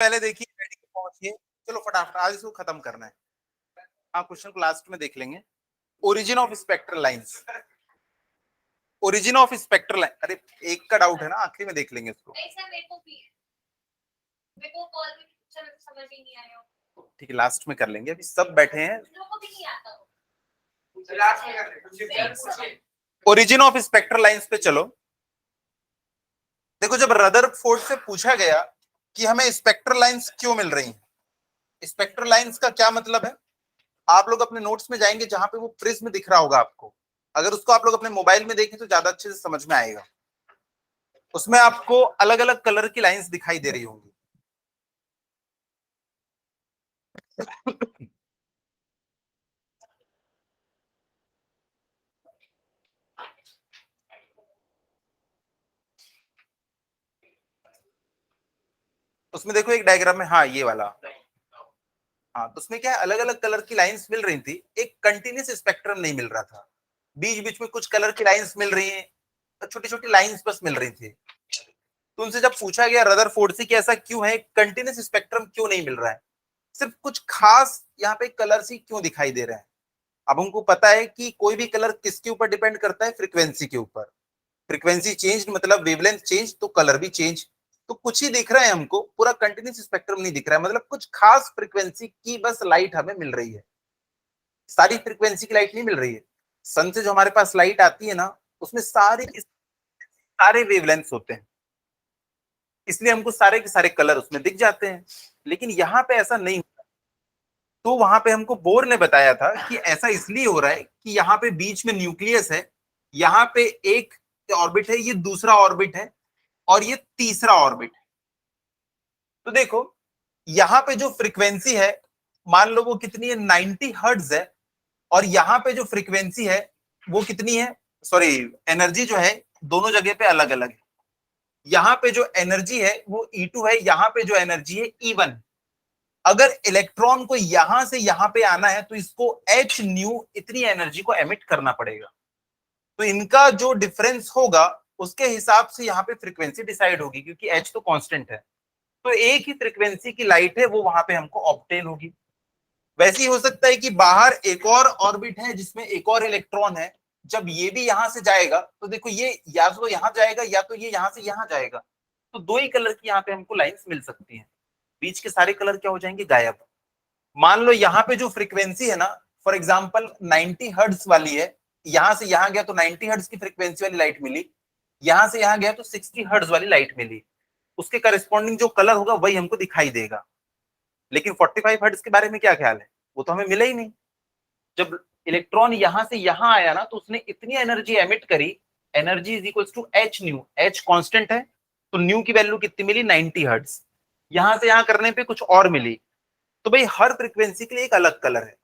पहले देखिए, पहुंचिए, चलो फटाफट आज इसको खत्म करना है। हाँ, क्वेश्चन को लास्ट में देख लेंगे। Origin of spectral lines, origin of spectral line, अरे एक का डाउट है ना, आखिरी में देख लेंगे इसको। ठीक है, लास्ट में कर लेंगे, अभी सब बैठे हैं। ओरिजिन ऑफ स्पेक्ट्रल लाइंस पे चलो। देखो, जब रदरफोर्ड से पूछा गया कि हमें स्पेक्ट्रल लाइंस क्यों मिल रही हैं, स्पेक्ट्रल लाइंस का क्या मतलब है, आप लोग अपने नोट्स में जाएंगे जहां पे वो प्रिज्म दिख रहा होगा आपको, अगर उसको आप लोग अपने मोबाइल में देखें तो ज्यादा अच्छे से समझ में आएगा। उसमें आपको अलग अलग कलर की लाइंस दिखाई दे रही होंगी। उसमें देखो एक डायग्राम में, हाँ ये वाला, हाँ तो उसमें क्या है, अलग अलग कलर की लाइंस मिल रही थी, एक कंटिन्यूस स्पेक्ट्रम नहीं मिल रहा था, बीच बीच में कुछ कलर की लाइंस मिल रही हैं, छोटी छोटी लाइंस बस मिल रही थी। तो उनसे जब पूछा गया रदरफोर्ड से कि ऐसा क्यों है, कंटिन्यूस स्पेक्ट्रम क्यों नहीं मिल रहा है, सिर्फ कुछ खास यहाँ पे कलर्स ही क्यों दिखाई दे रहे हैं। अब हमको पता है कि कोई भी कलर किसके ऊपर डिपेंड करता है, फ्रीक्वेंसी के ऊपर। फ्रीक्वेंसी चेंज मतलब वेवलेंथ चेंज, तो कलर भी चेंज। तो कुछ ही दिख रहा है हमको, पूरा कंटिन्यूस स्पेक्ट्रम नहीं दिख रहा है, मतलब कुछ खास फ्रीक्वेंसी की बस लाइट हमें मिल रही है, सारी फ्रीक्वेंसी की लाइट नहीं मिल रही है। सन से जो हमारे पास लाइट आती है ना, उसमें सारे वेवलेंथ्स होते हैं, इसलिए हमको सारे के सारे कलर उसमें दिख जाते हैं। लेकिन यहाँ पे ऐसा नहीं होता। तो वहां पे हमको बोर ने बताया था कि ऐसा इसलिए हो रहा है कि यहाँ पे बीच में न्यूक्लियस है, यहाँ पे एक ऑर्बिट है, ये दूसरा ऑर्बिट है, और ये तीसरा ऑर्बिट है। तो देखो, यहाँ पे जो फ्रीक्वेंसी है, मान लो वो कितनी है, 90 हर्ट्ज है, और यहाँ पे जो फ्रीक्वेंसी है वो कितनी है, सॉरी एनर्जी जो है, दोनों जगह पे अलग अलग है। यहाँ पे जो एनर्जी है वो E2 है, यहाँ पे जो एनर्जी है E1। अगर इलेक्ट्रॉन को यहां से यहां पे आना है तो इसको h न्यू इतनी एनर्जी को एमिट करना पड़ेगा। तो इनका जो डिफरेंस होगा उसके हिसाब से यहाँ पे फ्रीक्वेंसी डिसाइड होगी, क्योंकि h तो कांस्टेंट है। तो एक ही फ्रीक्वेंसी की लाइट है वो वहां पे हमको ऑब्टेन होगी। वैसे ही हो सकता है कि बाहर एक और ऑर्बिट है जिसमें एक और इलेक्ट्रॉन है, जब ये भी यहां से जाएगा तो देखो ये या तो यहां जाएगा या तो ये यहां से यहां जाएगा, तो दो ही कलर की यहाँ पे हमको लाइंस मिल सकती हैं, बीच के सारे कलर क्या हो जाएंगे, गायब। मान लो यहाँ पे जो फ्रीक्वेंसी है ना, फॉर एग्जाम्पल 90 हर्ट्ज वाली है, यहां से यहां गया तो 90 हर्ट्ज की फ्रीक्वेंसी वाली लाइट मिली, यहां से यहां गया तो 60 हर्ट्ज वाली लाइट मिली, उसके करस्पॉन्डिंग जो कलर होगा वही हमको दिखाई देगा। लेकिन 45 हर्ट्ज के बारे में क्या ख्याल है, वो तो हमें मिला ही नहीं। जब इलेक्ट्रॉन यहां से यहां आया ना, तो उसने इतनी एनर्जी एमिट करी, energy is equal to h nu, h constant है, तो न्यू की वैल्यू कितनी मिली, 90 हर्ट्ज। यहां से यहां करने पे कुछ और मिली। तो भाई हर फ्रीक्वेंसी के लिए एक अलग कलर है,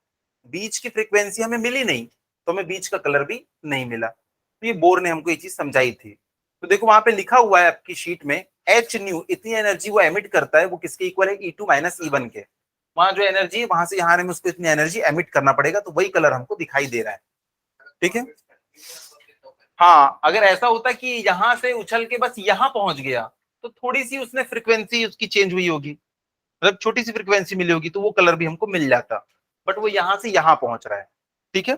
बीच की फ्रीक्वेंसी हमें मिली नहीं, तो हमें बीच का कलर भी नहीं मिला। तो ये बोर ने हमको ये चीज समझाई थी। तो देखो वहां पे लिखा हुआ है आपकी शीट में, एच न्यू इतनी एनर्जी वो एमिट करता है, वो किसके इक्वल है, E2 माइनस E1 के। वहां जो एनर्जी है वहां से यहाँ में उसको इतनी एनर्जी एमिट करना पड़ेगा, तो वही कलर हमको दिखाई दे रहा है। ठीक है, हाँ अगर ऐसा होता कि यहां से उछल के बस यहां पहुंच गया, तो थोड़ी सी उसने फ्रीक्वेंसी उसकी चेंज हुई होगी, मतलब छोटी सी फ्रीक्वेंसी मिली होगी, तो वो कलर भी हमको मिल जाता। बट वो यहां से यहां पहुंच रहा है। ठीक है,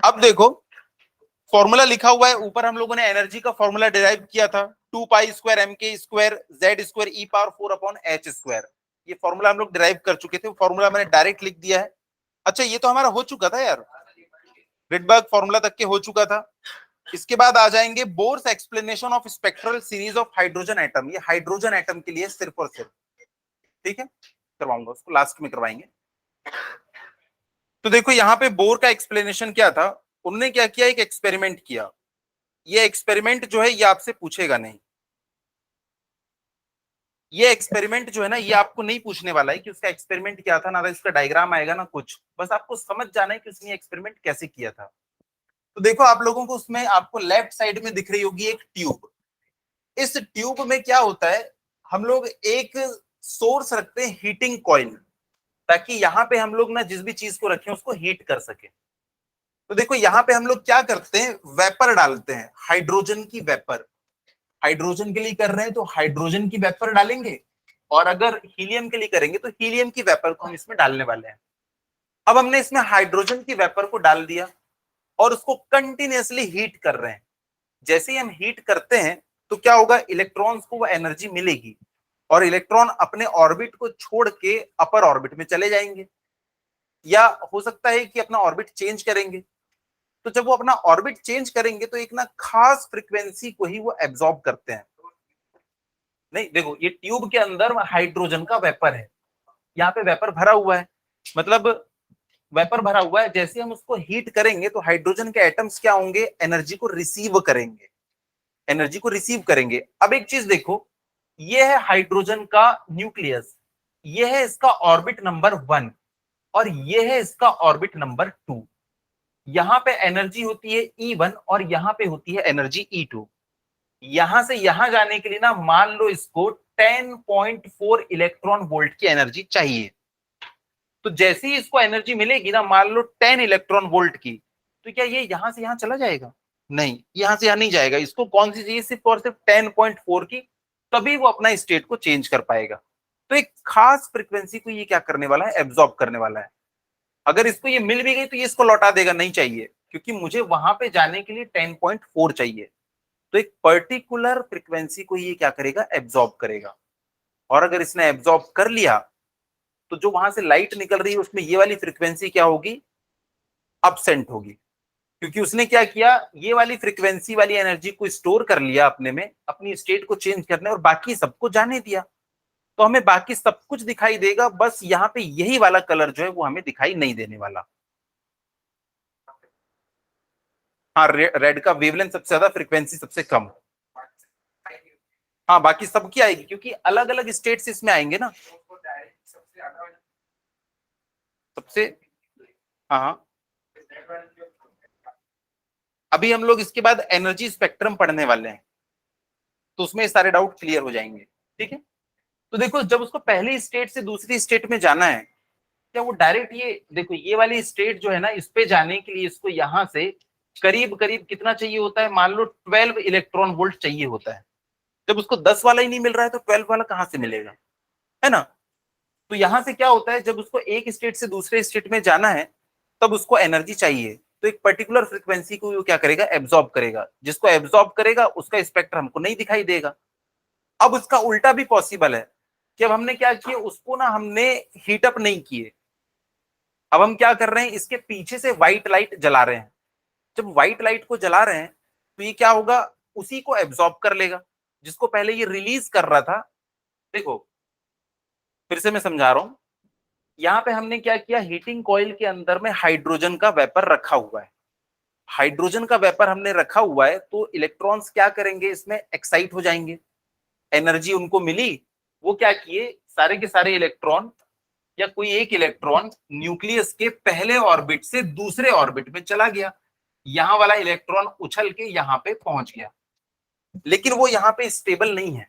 अब देखो फॉर्मूला लिखा हुआ है ऊपर, हम लोगों ने एनर्जी का फॉर्मूला डिराइव किया था, 2 pi square M K square Z square E⁴/h²। ये फॉर्मूला हम लोग डिराइव कर चुके थे, फॉर्मूला मैंने डायरेक्ट लिख दिया है। अच्छा ये तो हमारा हो चुका था यार, रिडबर्ग फॉर्मूला तक के हो चुका था। इसके बाद आ जाएंगे Bohr's explanation of spectral series of hydrogen atom, ये हाइड्रोजन एटम के लिए सिर्फ और सिर्फ। ठीक है, करवाऊंगा उसको, लास्ट में करवाएंगे। तो देखो यहाँ पे बोर का एक्सप्लेनेशन क्या था, उन्होंने क्या किया, एक एक्सपेरिमेंट किया। ये एक्सपेरिमेंट जो है ये आपसे पूछेगा नहीं, ये एक्सपेरिमेंट जो है ना ये आपको नहीं पूछने वाला है कि उसका एक्सपेरिमेंट क्या था, ना इसका डायग्राम आएगा ना कुछ, बस आपको समझ जाना है कि उसने एक्सपेरिमेंट कैसे किया था। तो देखो आप लोगों को उसमें आपको लेफ्ट साइड में दिख रही होगी एक ट्यूब। इस ट्यूब में क्या होता है, हम लोग एक सोर्स रखते हैं हीटिंग कॉइल, ताकि यहाँ पे हम लोग ना जिस भी चीज को रखें उसको हीट कर सके। तो देखो यहाँ पे हम लोग क्या करते हैं, वेपर डालते हैं, हाइड्रोजन की वेपर। हाइड्रोजन के लिए कर रहे हैं तो हाइड्रोजन की वेपर डालेंगे, और अगर हीलियम के लिए करेंगे तो हीलियम की वेपर को हम इसमें डालने वाले हैं। अब हमने इसमें हाइड्रोजन की वेपर को डाल दिया और उसको कंटिन्यूअसली हीट कर रहे हैं। जैसे ही हम हीट करते हैं तो क्या होगा, इलेक्ट्रॉन्स को वो एनर्जी मिलेगी और इलेक्ट्रॉन अपने ऑर्बिट को छोड़ के अपर ऑर्बिट में चले जाएंगे, या हो सकता है कि अपना ऑर्बिट चेंज करेंगे। तो जब वो अपना ऑर्बिट चेंज करेंगे तो एक ना खास फ्रीक्वेंसी को ही वो एब्जॉर्ब करते हैं। नहीं देखो, ये ट्यूब के अंदर हाइड्रोजन का वेपर है, यहाँ पे वेपर भरा हुआ है, मतलब वेपर भरा हुआ है। जैसे हम उसको हीट करेंगे तो हाइड्रोजन के एटम्स क्या होंगे, एनर्जी को रिसीव करेंगे, एनर्जी को रिसीव करेंगे। अब एक चीज देखो, ये है हाइड्रोजन का न्यूक्लियस, ये है इसका ऑर्बिट नंबर 1 और ये है इसका ऑर्बिट नंबर 2। यहां पे एनर्जी होती है E1 और यहां पे होती है एनर्जी E2। यहां से यहां जाने के लिए ना मान लो इसको 10.4 इलेक्ट्रॉन वोल्ट की एनर्जी चाहिए। तो जैसे ही इसको एनर्जी मिलेगी ना, मान लो 10 इलेक्ट्रॉन वोल्ट की, तो क्या ये यहां से यहां चला जाएगा? नहीं, यहां से यहां नहीं जाएगा। इसको कौन सी चाहिए, सिर्फ और सिर्फ 10.4 की, तभी वो अपना स्टेट को चेंज कर पाएगा। तो एक खास फ्रीक्वेंसी को ये क्या करने वाला है, एब्जॉर्ब करने वाला है। अगर इसको ये मिल भी गई तो ये इसको लौटा देगा, नहीं चाहिए, क्योंकि मुझे वहां पे जाने के लिए 10.4 चाहिए। तो एक पर्टिकुलर फ्रीक्वेंसी को ये क्या करेगा, एब्जॉर्ब करेगा। और अगर इसने एब्जॉर्ब कर लिया तो जो वहां से लाइट निकल रही है उसमें ये वाली फ्रीक्वेंसी क्या होगी, अपसेंट होगी, क्योंकि उसने क्या किया, ये वाली फ्रीक्वेंसी वाली एनर्जी को स्टोर कर लिया अपने में, अपनी स्टेट को चेंज करने, और बाकी सबको जाने दिया। तो हमें बाकी सब कुछ दिखाई देगा, बस यहाँ पे यही वाला कलर जो है वो हमें दिखाई नहीं देने वाला। हाँ, रेड का वेवलेंथ सबसे ज्यादा, फ्रीक्वेंसी सबसे कम। हाँ, बाकी सबकी आएगी क्योंकि अलग अलग स्टेट्स इसमें आएंगे ना। सबसे, हाँ हाँ, अभी हम लोग इसके बाद एनर्जी स्पेक्ट्रम पढ़ने वाले हैं, तो उसमें सारे डाउट क्लियर हो जाएंगे। ठीक है, तो देखो, जब उसको पहली स्टेट से दूसरी स्टेट में जाना है, क्या वो डायरेक्ट, ये देखो ये वाली स्टेट जो है ना, इस पे जाने के लिए इसको यहां से करीब करीब कितना चाहिए होता है, मान लो 12 इलेक्ट्रॉन वोल्ट चाहिए होता है। जब उसको 10 वाला ही नहीं मिल रहा है तो 12 वाला कहां से मिलेगा, है ना। तो यहां से क्या होता है, जब उसको एक स्टेट से दूसरे स्टेट में जाना है तब उसको एनर्जी चाहिए, तो एक पर्टिकुलर फ्रीक्वेंसी को वो क्या करेगा, एब्जॉर्ब करेगा। जिसको एब्जॉर्ब करेगा उसका स्पेक्ट्रम हमको नहीं दिखाई देगा। अब उसका उल्टा भी पॉसिबल है कि अब हमने क्या किया, उसको ना हमने हीटअप नहीं किए, अब हम क्या कर रहे हैं, इसके पीछे से व्हाइट लाइट जला रहे हैं। जब व्हाइट लाइट को जला रहे हैं तो ये क्या होगा, उसी को एब्जॉर्ब कर लेगा जिसको पहले ये रिलीज कर रहा था। देखो, फिर से मैं समझा रहा हूं, यहाँ पे हमने क्या किया, हीटिंग कॉइल के अंदर में हाइड्रोजन का वेपर रखा हुआ है। हाइड्रोजन का वेपर हमने रखा हुआ है तो इलेक्ट्रॉन्स क्या करेंगे, इसमें एक्साइट हो जाएंगे, एनर्जी उनको मिली। वो क्या किए, सारे के सारे इलेक्ट्रॉन या कोई एक इलेक्ट्रॉन न्यूक्लियस के पहले ऑर्बिट से दूसरे ऑर्बिट में चला गया। यहां वाला इलेक्ट्रॉन उछल के यहां पे पहुंच गया, लेकिन वो यहाँ पे स्टेबल नहीं है।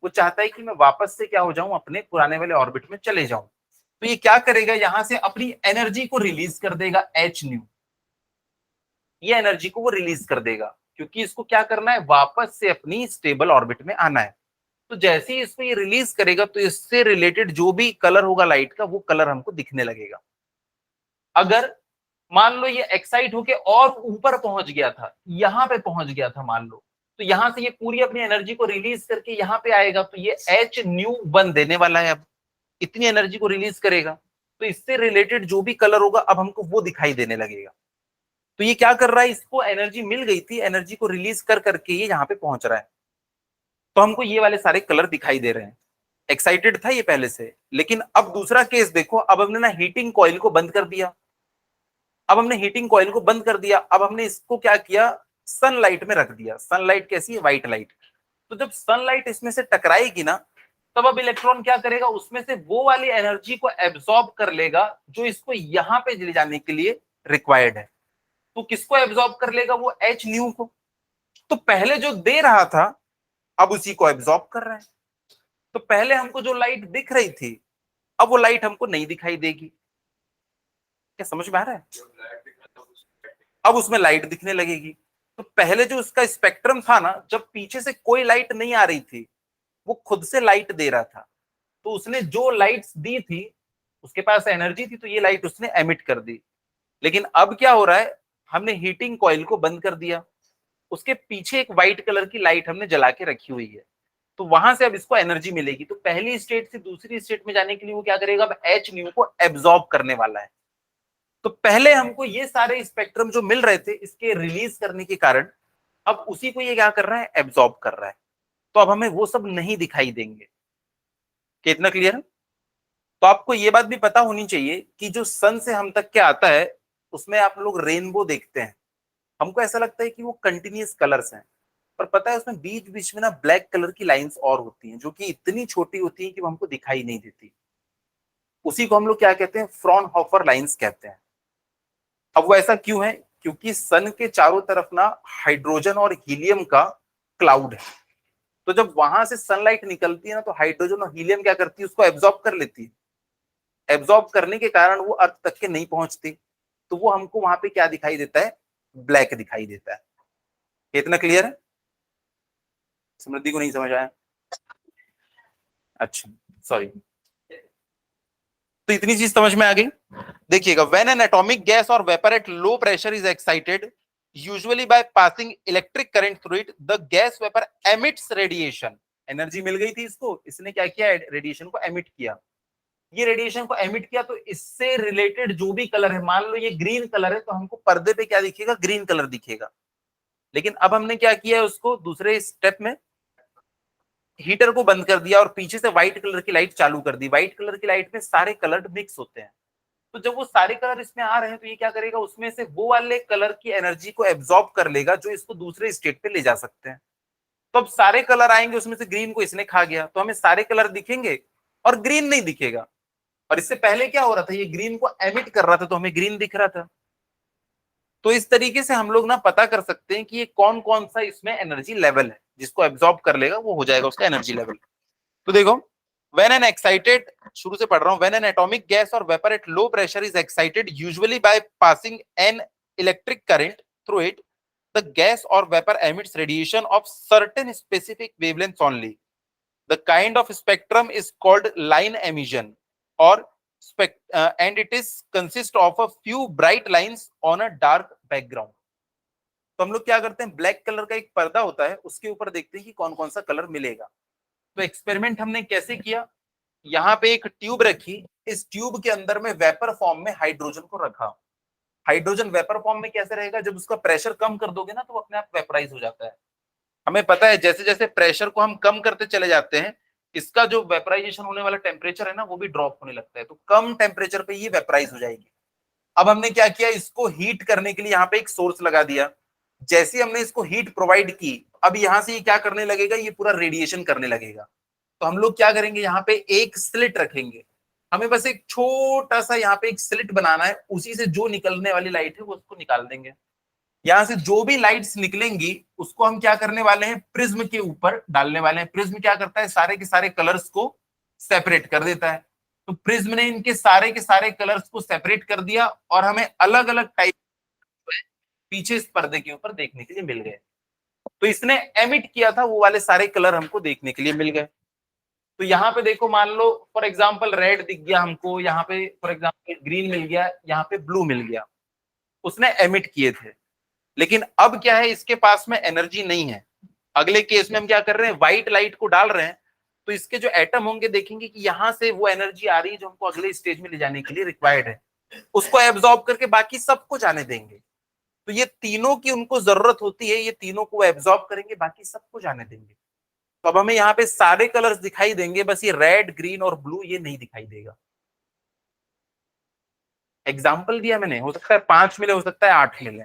वो चाहता है कि मैं वापस से क्या हो जाऊं, अपने पुराने वाले ऑर्बिट में चले जाऊं। तो ये क्या करेगा, यहां से अपनी एनर्जी को रिलीज कर देगा, एच न्यू, ये एनर्जी को वो रिलीज कर देगा, क्योंकि इसको क्या करना है, वापस से अपनी स्टेबल ऑर्बिट में आना है। तो जैसे ही इसको ये रिलीज करेगा तो इससे रिलेटेड जो भी कलर होगा लाइट का, वो कलर हमको दिखने लगेगा। अगर मान लो ये एक्साइट होके और ऊपर पहुंच गया था, यहां पे पहुंच गया था मान लो, तो यहां से ये पूरी अपनी एनर्जी को रिलीज करके यहां पे आएगा, तो ये एच न्यू 1 देने वाला है। अब इतनी एनर्जी को रिलीज करेगा तो इससे रिलेटेड जो भी कलर होगा अब हमको वो दिखाई देने लगेगा। तो ये क्या कर रहा है, इसको एनर्जी मिल गई थी, एनर्जी को रिलीज कर करके ये यहाँ पे पहुंच रहा है। तो हमको ये वाले सारे कलर दिखाई दे रहे हैं। एक्साइटेड था ये पहले से, लेकिन अब दूसरा केस देखो, अब हमने ना हीटिंग कॉइल को बंद कर दिया। अब हमने हीटिंग कॉइल को बंद कर दिया, अब हमने इसको क्या किया, सनलाइट में रख दिया। सनलाइट कैसी है, व्हाइट लाइट। तो जब सनलाइट इसमें से टकराएगी ना, तब अब इलेक्ट्रॉन क्या करेगा, उसमें से वो वाली एनर्जी को एब्सॉर्ब कर लेगा जो इसको यहां पे ले जाने के लिए रिक्वायर्ड है। तो किसको एब्सॉर्ब कर लेगा, वो एच न्यू को। तो पहले जो दे रहा था अब उसी को एब्सॉर्ब कर रहा है। तो पहले हमको जो लाइट दिख रही थी अब वो लाइट हमको नहीं दिखाई देगी। क्या समझ में आ रहा है, अब उसमें लाइट दिखने लगेगी। तो पहले जो उसका स्पेक्ट्रम था ना, जब पीछे से कोई लाइट नहीं आ रही थी, वो खुद से लाइट दे रहा था। तो उसने जो लाइट्स दी थी, उसके पास एनर्जी थी, तो ये लाइट उसने एमिट कर दी। लेकिन अब क्या हो रहा है, हमने हीटिंग कॉइल को बंद कर दिया, उसके पीछे एक व्हाइट कलर की लाइट हमने जला के रखी हुई है, तो वहां से अब इसको एनर्जी मिलेगी। तो पहली स्टेट से दूसरी स्टेट में जाने के लिए वो क्या करेगा, अब एच न्यू को एब्जॉर्ब करने वाला है। तो पहले हमको ये सारे स्पेक्ट्रम जो मिल रहे थे, इसके रिलीज करने के कारण अब उसी को ये क्या कर रहा है, एब्जॉर्ब कर रहा है। तो अब हमें वो सब नहीं दिखाई देंगे। कितना क्लियर है? तो आपको ये बात भी पता होनी चाहिए कि जो सन से हम तक क्या आता है, उसमें आप लोग रेनबो देखते हैं, हमको ऐसा लगता है कि वो कंटिन्यूस कलर्स हैं, पर पता है उसमें बीच बीच में ना ब्लैक कलर की लाइंस और होती हैं, जो कि इतनी छोटी होती हैं कि वो हमको दिखाई नहीं देती। उसी को हम लोग क्या कहते हैं, फ्रॉनहोफर लाइंस कहते हैं। अब वो ऐसा क्यों है, क्योंकि सन के चारों तरफ ना हाइड्रोजन और हीलियम का क्लाउड है। तो जब वहां से सनलाइट निकलती है ना, तो हाइड्रोजन और हीलियम क्या करती है, उसको एब्जॉर्ब कर लेती है। एब्जॉर्ब करने के कारण वो अर्थ तक के नहीं पहुंचती, तो वो हमको वहां पे क्या दिखाई देता है, ब्लैक दिखाई देता है। इतना क्लियर है? समृद्धि को नहीं समझ आया? अच्छा, सॉरी। तो इतनी चीज समझ में आ गई। देखिएगा, व्हेन एन एटॉमिक गैस और vapour at low pressure is excited, usually by passing electric current through it, the gas vapour emits radiation. Energy मिल गई थी इसको, इसने क्या किया, रेडिएशन को एमिट किया। ये रेडिएशन को एमिट किया, तो इससे रिलेटेड जो भी कलर है, मान लो ये ग्रीन कलर है, तो हमको पर्दे पे क्या दिखेगा, ग्रीन कलर दिखेगा। लेकिन अब हमने क्या किया है, उसको दूसरे स्टेप में हीटर को बंद कर दिया और पीछे से व्हाइट कलर की लाइट चालू कर दी। व्हाइट कलर की लाइट में सारे कलर मिक्स होते हैं, तो जब वो सारे कलर इसमें आ रहे हैं, तो ये क्या करेगा, उसमें से वो वाले कलर की एनर्जी को एब्जॉर्ब कर लेगा, जो इसको दूसरे स्टेट पे ले जा सकते हैं। तो अब सारे कलर आएंगे, उसमें से ग्रीन को इसने खा गया, तो हमें सारे कलर दिखेंगे और ग्रीन नहीं दिखेगा। और इससे पहले क्या हो रहा था, ये ग्रीन को एमिट कर रहा था, तो हमें ग्रीन दिख रहा था। तो इस तरीके से हम लोग ना पता कर सकते हैं कि ये कौन कौन सा इसमें एनर्जी लेवल है, जिसको एब्जॉर्ब कर लेगा वो हो जाएगा उसका एनर्जी लेवल। तो देखो, व्हेन एन एक्साइटेड, शुरू से पढ़ रहा हूं, व्हेन एन एटॉमिक गैस और vapour at low pressure is excited, usually by passing an electric current through it, the gas और vapour emits radiation of certain specific wavelengths only. The kind of spectrum is called line emission, or and it is consist of a few bright lines on a dark background. तो हम लोग क्या करते हैं, black colour का एक पर्दा होता है, उसके ऊपर देखते हैं कि कौन कौन सा कलर मिलेगा। तो एक्सपेरिमेंट हमने कैसे किया, यहाँ पे एक ट्यूब रखी, इस ट्यूब के अंदर में वेपर फॉर्म में हाइड्रोजन को रखा। हाइड्रोजन वेपर फॉर्म में कैसे रहेगा, जब उसका प्रेशर कम कर दोगे ना, तो अपने आप वेपराइज हो जाता है। हमें पता है जैसे जैसे प्रेशर को हम कम करते चले जाते हैं, इसका जो वेपराइजेशन होने वाला टेम्परेचर है ना, वो भी ड्रॉप होने लगता है, तो कम टेम्परेचर पे ये वेपराइज हो जाएगी। अब हमने क्या किया, इसको हीट करने के लिए यहाँ पे एक सोर्स लगा दिया। जैसे हमने इसको हीट प्रोवाइड की, अब यहां से ये क्या करने लगेगा, ये पूरा रेडिएशन करने लगेगा। तो हम लोग क्या करेंगे, यहाँ पे एक स्लिट रखेंगे। हमें बस एक छोटा सा यहाँ पे एक स्लिट बनाना है, उसी से जो निकलने वाली लाइट है वो उसको निकाल देंगे। यहां से जो भी लाइट्स निकलेंगी, उसको हम क्या करने वाले हैं, प्रिज्म के ऊपर डालने वाले हैं। प्रिज्म क्या करता है, सारे के सारे कलर्स को सेपरेट कर देता है। तो प्रिज्म ने इनके सारे के सारे कलर्स को सेपरेट कर दिया, और हमें अलग अलग टाइप पीछे इस पर्दे के ऊपर देखने के लिए मिल गए। तो इसने एमिट किया था वो वाले सारे कलर हमको देखने के लिए मिल गए। तो यहाँ पे देखो, मान लो फॉर एग्जाम्पल रेड दिख गया हमको, यहाँ पे फॉर एग्जाम्पल ग्रीन मिल गया, यहाँ पे ब्लू मिल गया, उसने एमिट किए थे। लेकिन अब क्या है, इसके पास में एनर्जी नहीं है। अगले केस में हम क्या कर रहे हैं, व्हाइट लाइट को डाल रहे हैं, तो इसके जो एटम होंगे देखेंगे कि यहां से वो एनर्जी आ रही है जो हमको अगले स्टेज में ले जाने के लिए रिक्वायर्ड है, उसको एब्जॉर्ब करके बाकी सबको जाने देंगे। तो ये तीनों की उनको जरूरत होती है, ये तीनों को एब्जॉर्ब करेंगे, बाकी सबको जाने देंगे। तो अब हमें यहाँ पे सारे कलर्स दिखाई देंगे, बस ये रेड, ग्रीन और ब्लू ये नहीं दिखाई देगा। एग्जाम्पल दिया मैंने, हो सकता है 5 मिले, हो सकता है 8 मिले।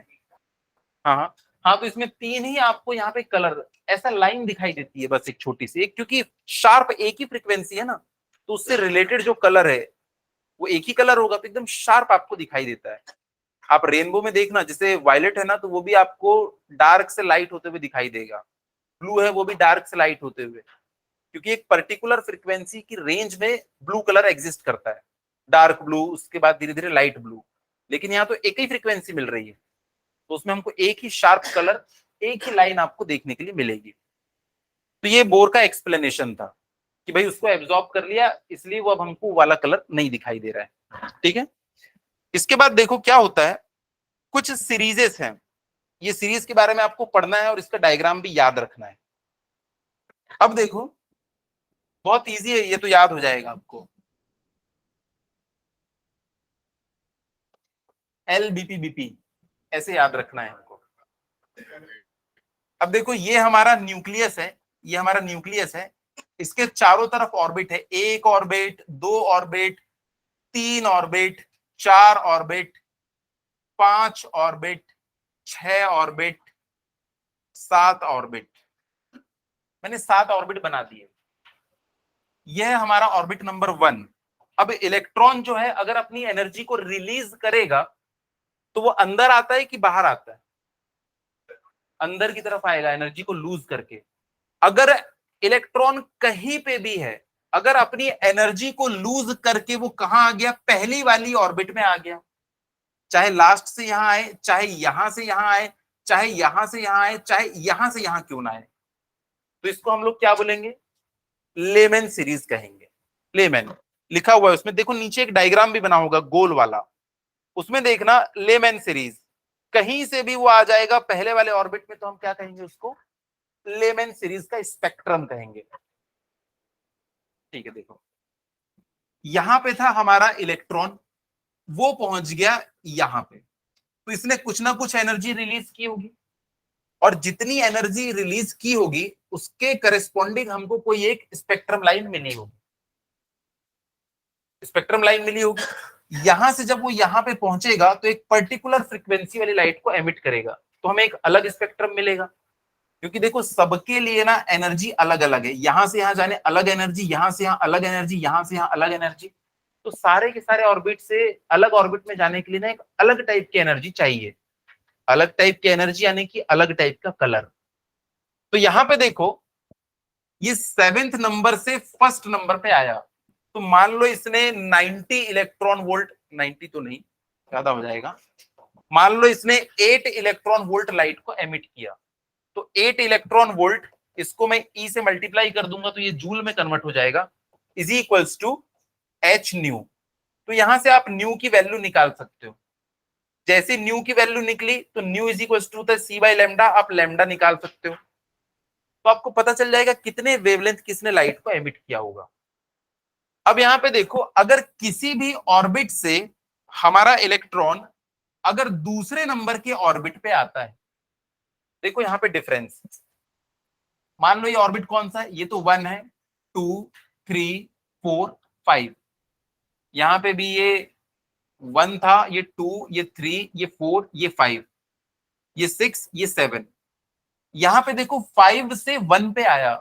हाँ हाँ हाँ, तो इसमें 3 ही आपको यहाँ पे कलर ऐसा लाइन दिखाई देती है, बस एक छोटी सी एक, क्योंकि शार्प एक ही फ्रीक्वेंसी है ना, तो उससे रिलेटेड जो कलर है वो एक ही कलर होगा, तो एकदम शार्प आपको दिखाई देता है। आप रेनबो में देखना, जैसे वायलेट है ना, तो वो भी आपको डार्क से लाइट होते हुए दिखाई देगा। ब्लू है, वो भी डार्क से लाइट होते हुए, क्योंकि एक पर्टिकुलर फ्रीक्वेंसी की रेंज में ब्लू कलर एग्जिस्ट करता है। डार्क ब्लू, उसके बाद धीरे धीरे लाइट ब्लू। लेकिन यहाँ तो एक ही फ्रीक्वेंसी मिल रही है, तो उसमें हमको एक ही शार्प कलर, एक ही लाइन आपको देखने के लिए मिलेगी। तो ये बोर का एक्सप्लेनेशन था। कि भाई उसको एब्जॉर्ब कर लिया, इसलिए वो अब हमको वाला कलर नहीं दिखाई दे रहा है। ठीक है, इसके बाद देखो क्या होता है, कुछ सीरीजेस हैं, ये सीरीज के बारे में आपको पढ़ना है और इसका डायग्राम भी याद रखना है। अब देखो बहुत इजी है, ये तो याद हो जाएगा आपको, एल बीपी बीपी ऐसे याद रखना है हमको। अब देखो ये हमारा न्यूक्लियस है, ये हमारा न्यूक्लियस है, इसके चारों तरफ ऑर्बिट है, एक ऑर्बिट, दो ऑर्बिट, तीन ऑर्बिट, चार ऑर्बिट, पांच ऑर्बिट, छह ऑर्बिट, सात ऑर्बिट। मैंने सात ऑर्बिट बना दिए, यह है हमारा ऑर्बिट नंबर 1। अब इलेक्ट्रॉन जो है अगर अपनी एनर्जी को रिलीज करेगा तो वो अंदर आता है कि बाहर आता है, अंदर की तरफ आएगा एनर्जी को लूज करके। अगर इलेक्ट्रॉन कहीं पे भी है, अगर अपनी एनर्जी को लूज करके वो कहां आ गया, पहली वाली ऑर्बिट में आ गया, चाहे लास्ट से यहां आए, चाहे यहां से यहां आए, चाहे यहां से यहां आए, चाहे यहां से यहां क्यों ना आए, तो इसको हम लोग क्या बोलेंगे, लेमैन सीरीज कहेंगे। लेमैन लिखा हुआ है उसमें, देखो नीचे एक डायग्राम भी बना होगा गोल वाला, उसमें देखना लेमैन सीरीज, कहीं से भी वो आ जाएगा पहले वाले ऑर्बिट में, तो हम क्या कहेंगे उसको, लेमैन सीरीज का स्पेक्ट्रम कहेंगे। ठीक है, देखो यहां पे था हमारा इलेक्ट्रॉन, वो पहुंच गया यहां पे, तो इसने कुछ ना कुछ एनर्जी रिलीज की होगी, और जितनी एनर्जी रिलीज की होगी उसके करस्पॉन्डिंग हमको कोई एक स्पेक्ट्रम लाइन मिली होगी, स्पेक्ट्रम लाइन मिली होगी। यहां से जब वो यहां पे पहुंचेगा तो एक पर्टिकुलर फ्रीक्वेंसी वाली लाइट को एमिट करेगा, तो हमें एक अलग स्पेक्ट्रम मिलेगा। क्योंकि देखो सबके लिए ना एनर्जी अलग अलग है, यहां से यहां जाने अलग एनर्जी, यहां से यहां अलग एनर्जी, यहां से यहां अलग एनर्जी, तो सारे के सारे ऑर्बिट से अलग ऑर्बिट में जाने के लिए ना एक अलग टाइप की एनर्जी चाहिए, अलग टाइप की एनर्जी यानी कि अलग टाइप का कलर। तो यहां पे देखो ये 7th नंबर से फर्स्ट नंबर पे आया, तो मान लो इसने 90 इलेक्ट्रॉन वोल्ट, 90 तो नहीं ज्यादा हो जाएगा, मान लो इसने 8 इलेक्ट्रॉन वोल्ट लाइट को एमिट किया, तो 8 इलेक्ट्रॉन वोल्ट, इसको मैं ई से मल्टीप्लाई कर दूंगा तो ये जूल में कन्वर्ट हो जाएगा, is equals to h nu. तो यहां से आप न्यू की वैल्यू निकाल सकते हो, जैसे न्यू की वैल्यू निकली तो nu is equals to c by lambda, आप लेमडा निकाल सकते हो, तो आपको पता चल जाएगा कितने वेवलेंथ किसने लाइट को एमिट किया होगा। अब यहां पे देखो अगर किसी भी ऑर्बिट से हमारा इलेक्ट्रॉन अगर दूसरे नंबर के ऑर्बिट पे आता है, देखो यहां पे डिफरेंस, मान लो ये ऑर्बिट कौन सा है, ये तो 1 है, 2, 3, 4, 5, यहां पे भी ये 1 था, ये 2, ये 3, ये 4, ये 5, ये 6, ये 7, यहां पे देखो 5 से 1 पे आया,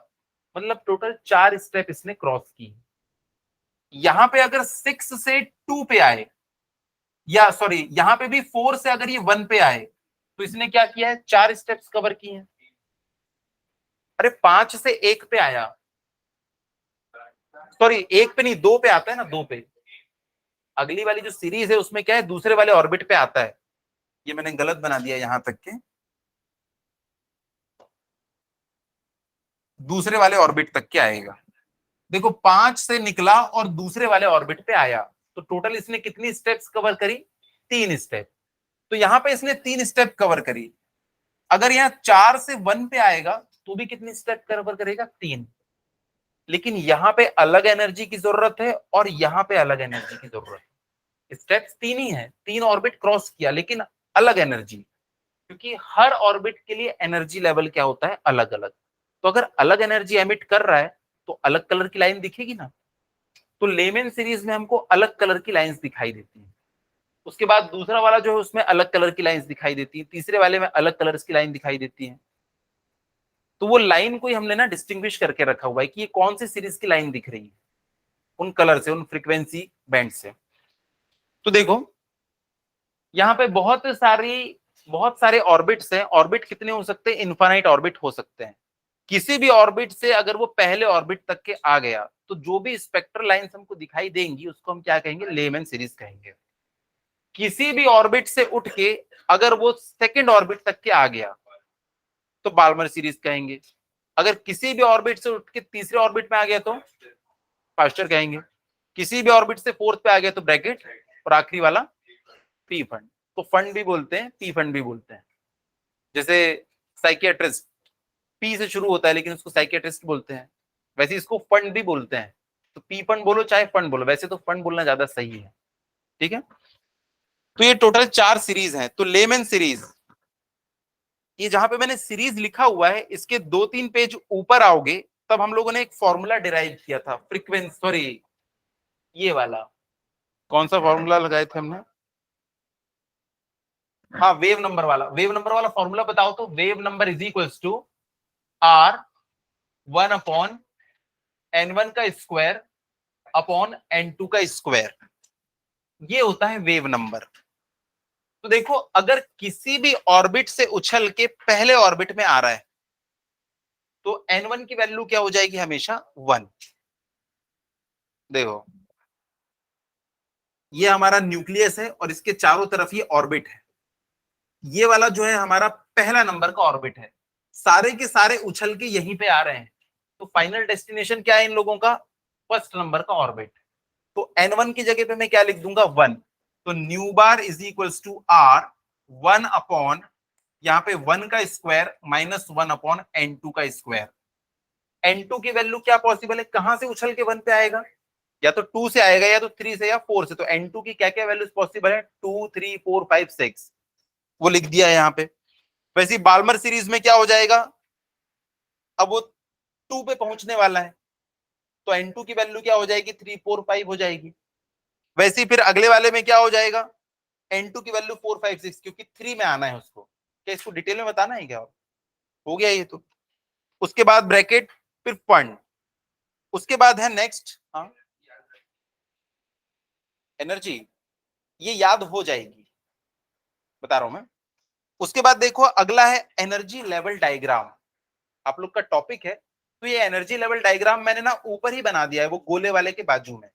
मतलब टोटल 4 स्टेप इसने क्रॉस की। यहां पे अगर 6 से 2 पे आए, या सॉरी यहां पे भी 4 से अगर ये 1 पे आए, तो इसने क्या किया है, 4 स्टेप्स कवर किए हैं। अरे 5 से 1 पे आया, सॉरी 1 पे नहीं 2 पे आता है ना, 2 पे, अगली वाली जो सीरीज है उसमें क्या है, दूसरे वाले ऑर्बिट पे आता है, ये मैंने गलत बना दिया यहां तक के, दूसरे वाले ऑर्बिट तक के आएगा। देखो 5 से निकला और दूसरे वाले ऑर्बिट पे आया, तो टोटल इसने कितनी स्टेप्स कवर करी, 3 स्टेप, तो यहां पे इसने 3 स्टेप कवर करी। अगर यहाँ 4 से 1 पे आएगा तो भी कितनी स्टेप कवर करेगा, 3, लेकिन यहां पे अलग एनर्जी की जरूरत है और यहां पे अलग एनर्जी की जरूरत है, स्टेप्स 3 ही है, 3 ऑर्बिट क्रॉस किया लेकिन अलग एनर्जी, क्योंकि हर ऑर्बिट के लिए एनर्जी लेवल क्या होता है, अलग अलग, तो अगर अलग एनर्जी एमिट कर रहा है तो अलग कलर की लाइन दिखेगी ना, तो लेमन सीरीज में हमको अलग कलर की लाइंस दिखाई देती हैं। उसके बाद दूसरा वाला जो है उसमें अलग कलर की लाइंस दिखाई देती है, तीसरे वाले में अलग कलर्स की लाइन दिखाई देती है। तो वो लाइन को ही हमने ना डिस्टिंग्विश करके रखा हुआ है कि ये कौन सी सीरीज की लाइन दिख रही है, उन कलर से, उन फ्रीक्वेंसी बैंड से। तो देखो यहाँ पे बहुत सारे ऑर्बिट्स हैं, ऑर्बिट कितने हो सकते हैं, इनफाइनाइट ऑर्बिट हो सकते हैं। किसी भी ऑर्बिट से अगर वो पहले ऑर्बिट तक के आ गया तो जो भी स्पेक्ट्रल लाइंस हमको दिखाई देंगी उसको हम क्या कहेंगे, लेमन सीरीज कहेंगे। किसी भी ऑर्बिट से उठ के अगर वो सेकंड ऑर्बिट तक के आ गया तो बाल्मर सीरीज कहेंगे, अगर किसी भी ऑर्बिट से उठ के तीसरे ऑर्बिट में आ गया तो फास्टर कहेंगे। किसी भी ऑर्बिट से फोर्थ पे आ गया तो ब्रैकेट, और आखिरी वाला पी फंड। तो फंड भी बोलते हैं, पी फंड भी बोलते हैं। जैसे साइकियाट्रिस्ट पी से शुरू होता है लेकिन उसको साइकियाट्रिस्ट बोलते हैं, वैसे इसको फंड भी बोलते हैं। तो पी फंड बोलो चाहे फंड बोलो, वैसे तो फंड बोलना ज्यादा सही है। ठीक है, तो ये टोटल 4 सीरीज हैं। तो लेमन सीरीज, ये जहां पे मैंने सीरीज लिखा हुआ है इसके 2-3 पेज ऊपर आओगे तब हम लोगों ने एक फॉर्मूला डिराइव किया था, फ्रीक्वेंसी, सॉरी ये वाला, कौन सा फॉर्मूला लगाए थे हमने, हाँ वेव नंबर वाला। वेव नंबर वाला फॉर्मूला बताओ तो, wave number is equals to R 1/n1 का स्क्वायर अपॉन n2 का स्क्वायर, ये होता है वेव नंबर। तो देखो अगर किसी भी ऑर्बिट से उछल के पहले ऑर्बिट में आ रहा है तो n1 की वैल्यू क्या हो जाएगी, हमेशा 1। देखो ये हमारा न्यूक्लियस है और इसके चारों तरफ ये ऑर्बिट है। ये वाला जो है हमारा पहला नंबर का ऑर्बिट है, सारे के सारे उछल के यहीं पे आ रहे हैं। तो फाइनल डेस्टिनेशन क्या है इन लोगों का, फर्स्ट नंबर का ऑर्बिट। तो n1 की जगह पे मैं क्या लिख दूंगा, 1। तो nu bar is equals to R 1 upon, यहाँ पे 1 का स्क्वायर माइनस 1 अपॉन n2 का स्क्वायर। n2 की वैल्यू क्या पॉसिबल है, कहां से उछल के 1 पे आएगा, या तो 2 से आएगा या तो 3 से या 4 से। तो n2 की क्या क्या वैल्यूज पॉसिबल है, 2 3 4 5 6, वो लिख दिया है यहाँ पे। वैसे ही बाल्मर सीरीज में क्या हो जाएगा, अब वो 2 पे पहुंचने वाला है तो n2 की वैल्यू क्या हो जाएगी, 3 4 5 हो जाएगी। वैसे ही फिर अगले वाले में क्या हो जाएगा, n2 की वैल्यू 4 5 6, क्योंकि 3 में आना है उसको। क्या इसको डिटेल में बताना है क्या, हो गया ये तो। उसके बाद ब्रैकेट, फिर फंड, उसके बाद है नेक्स्ट एनर्जी, ये याद हो जाएगी, बता रहा हूं मैं। उसके बाद देखो अगला है एनर्जी लेवल डायग्राम, आप लोग का टॉपिक है। तो ये एनर्जी लेवल डायग्राम मैंने ना ऊपर ही बना दिया है, वो गोले वाले के बाजू में,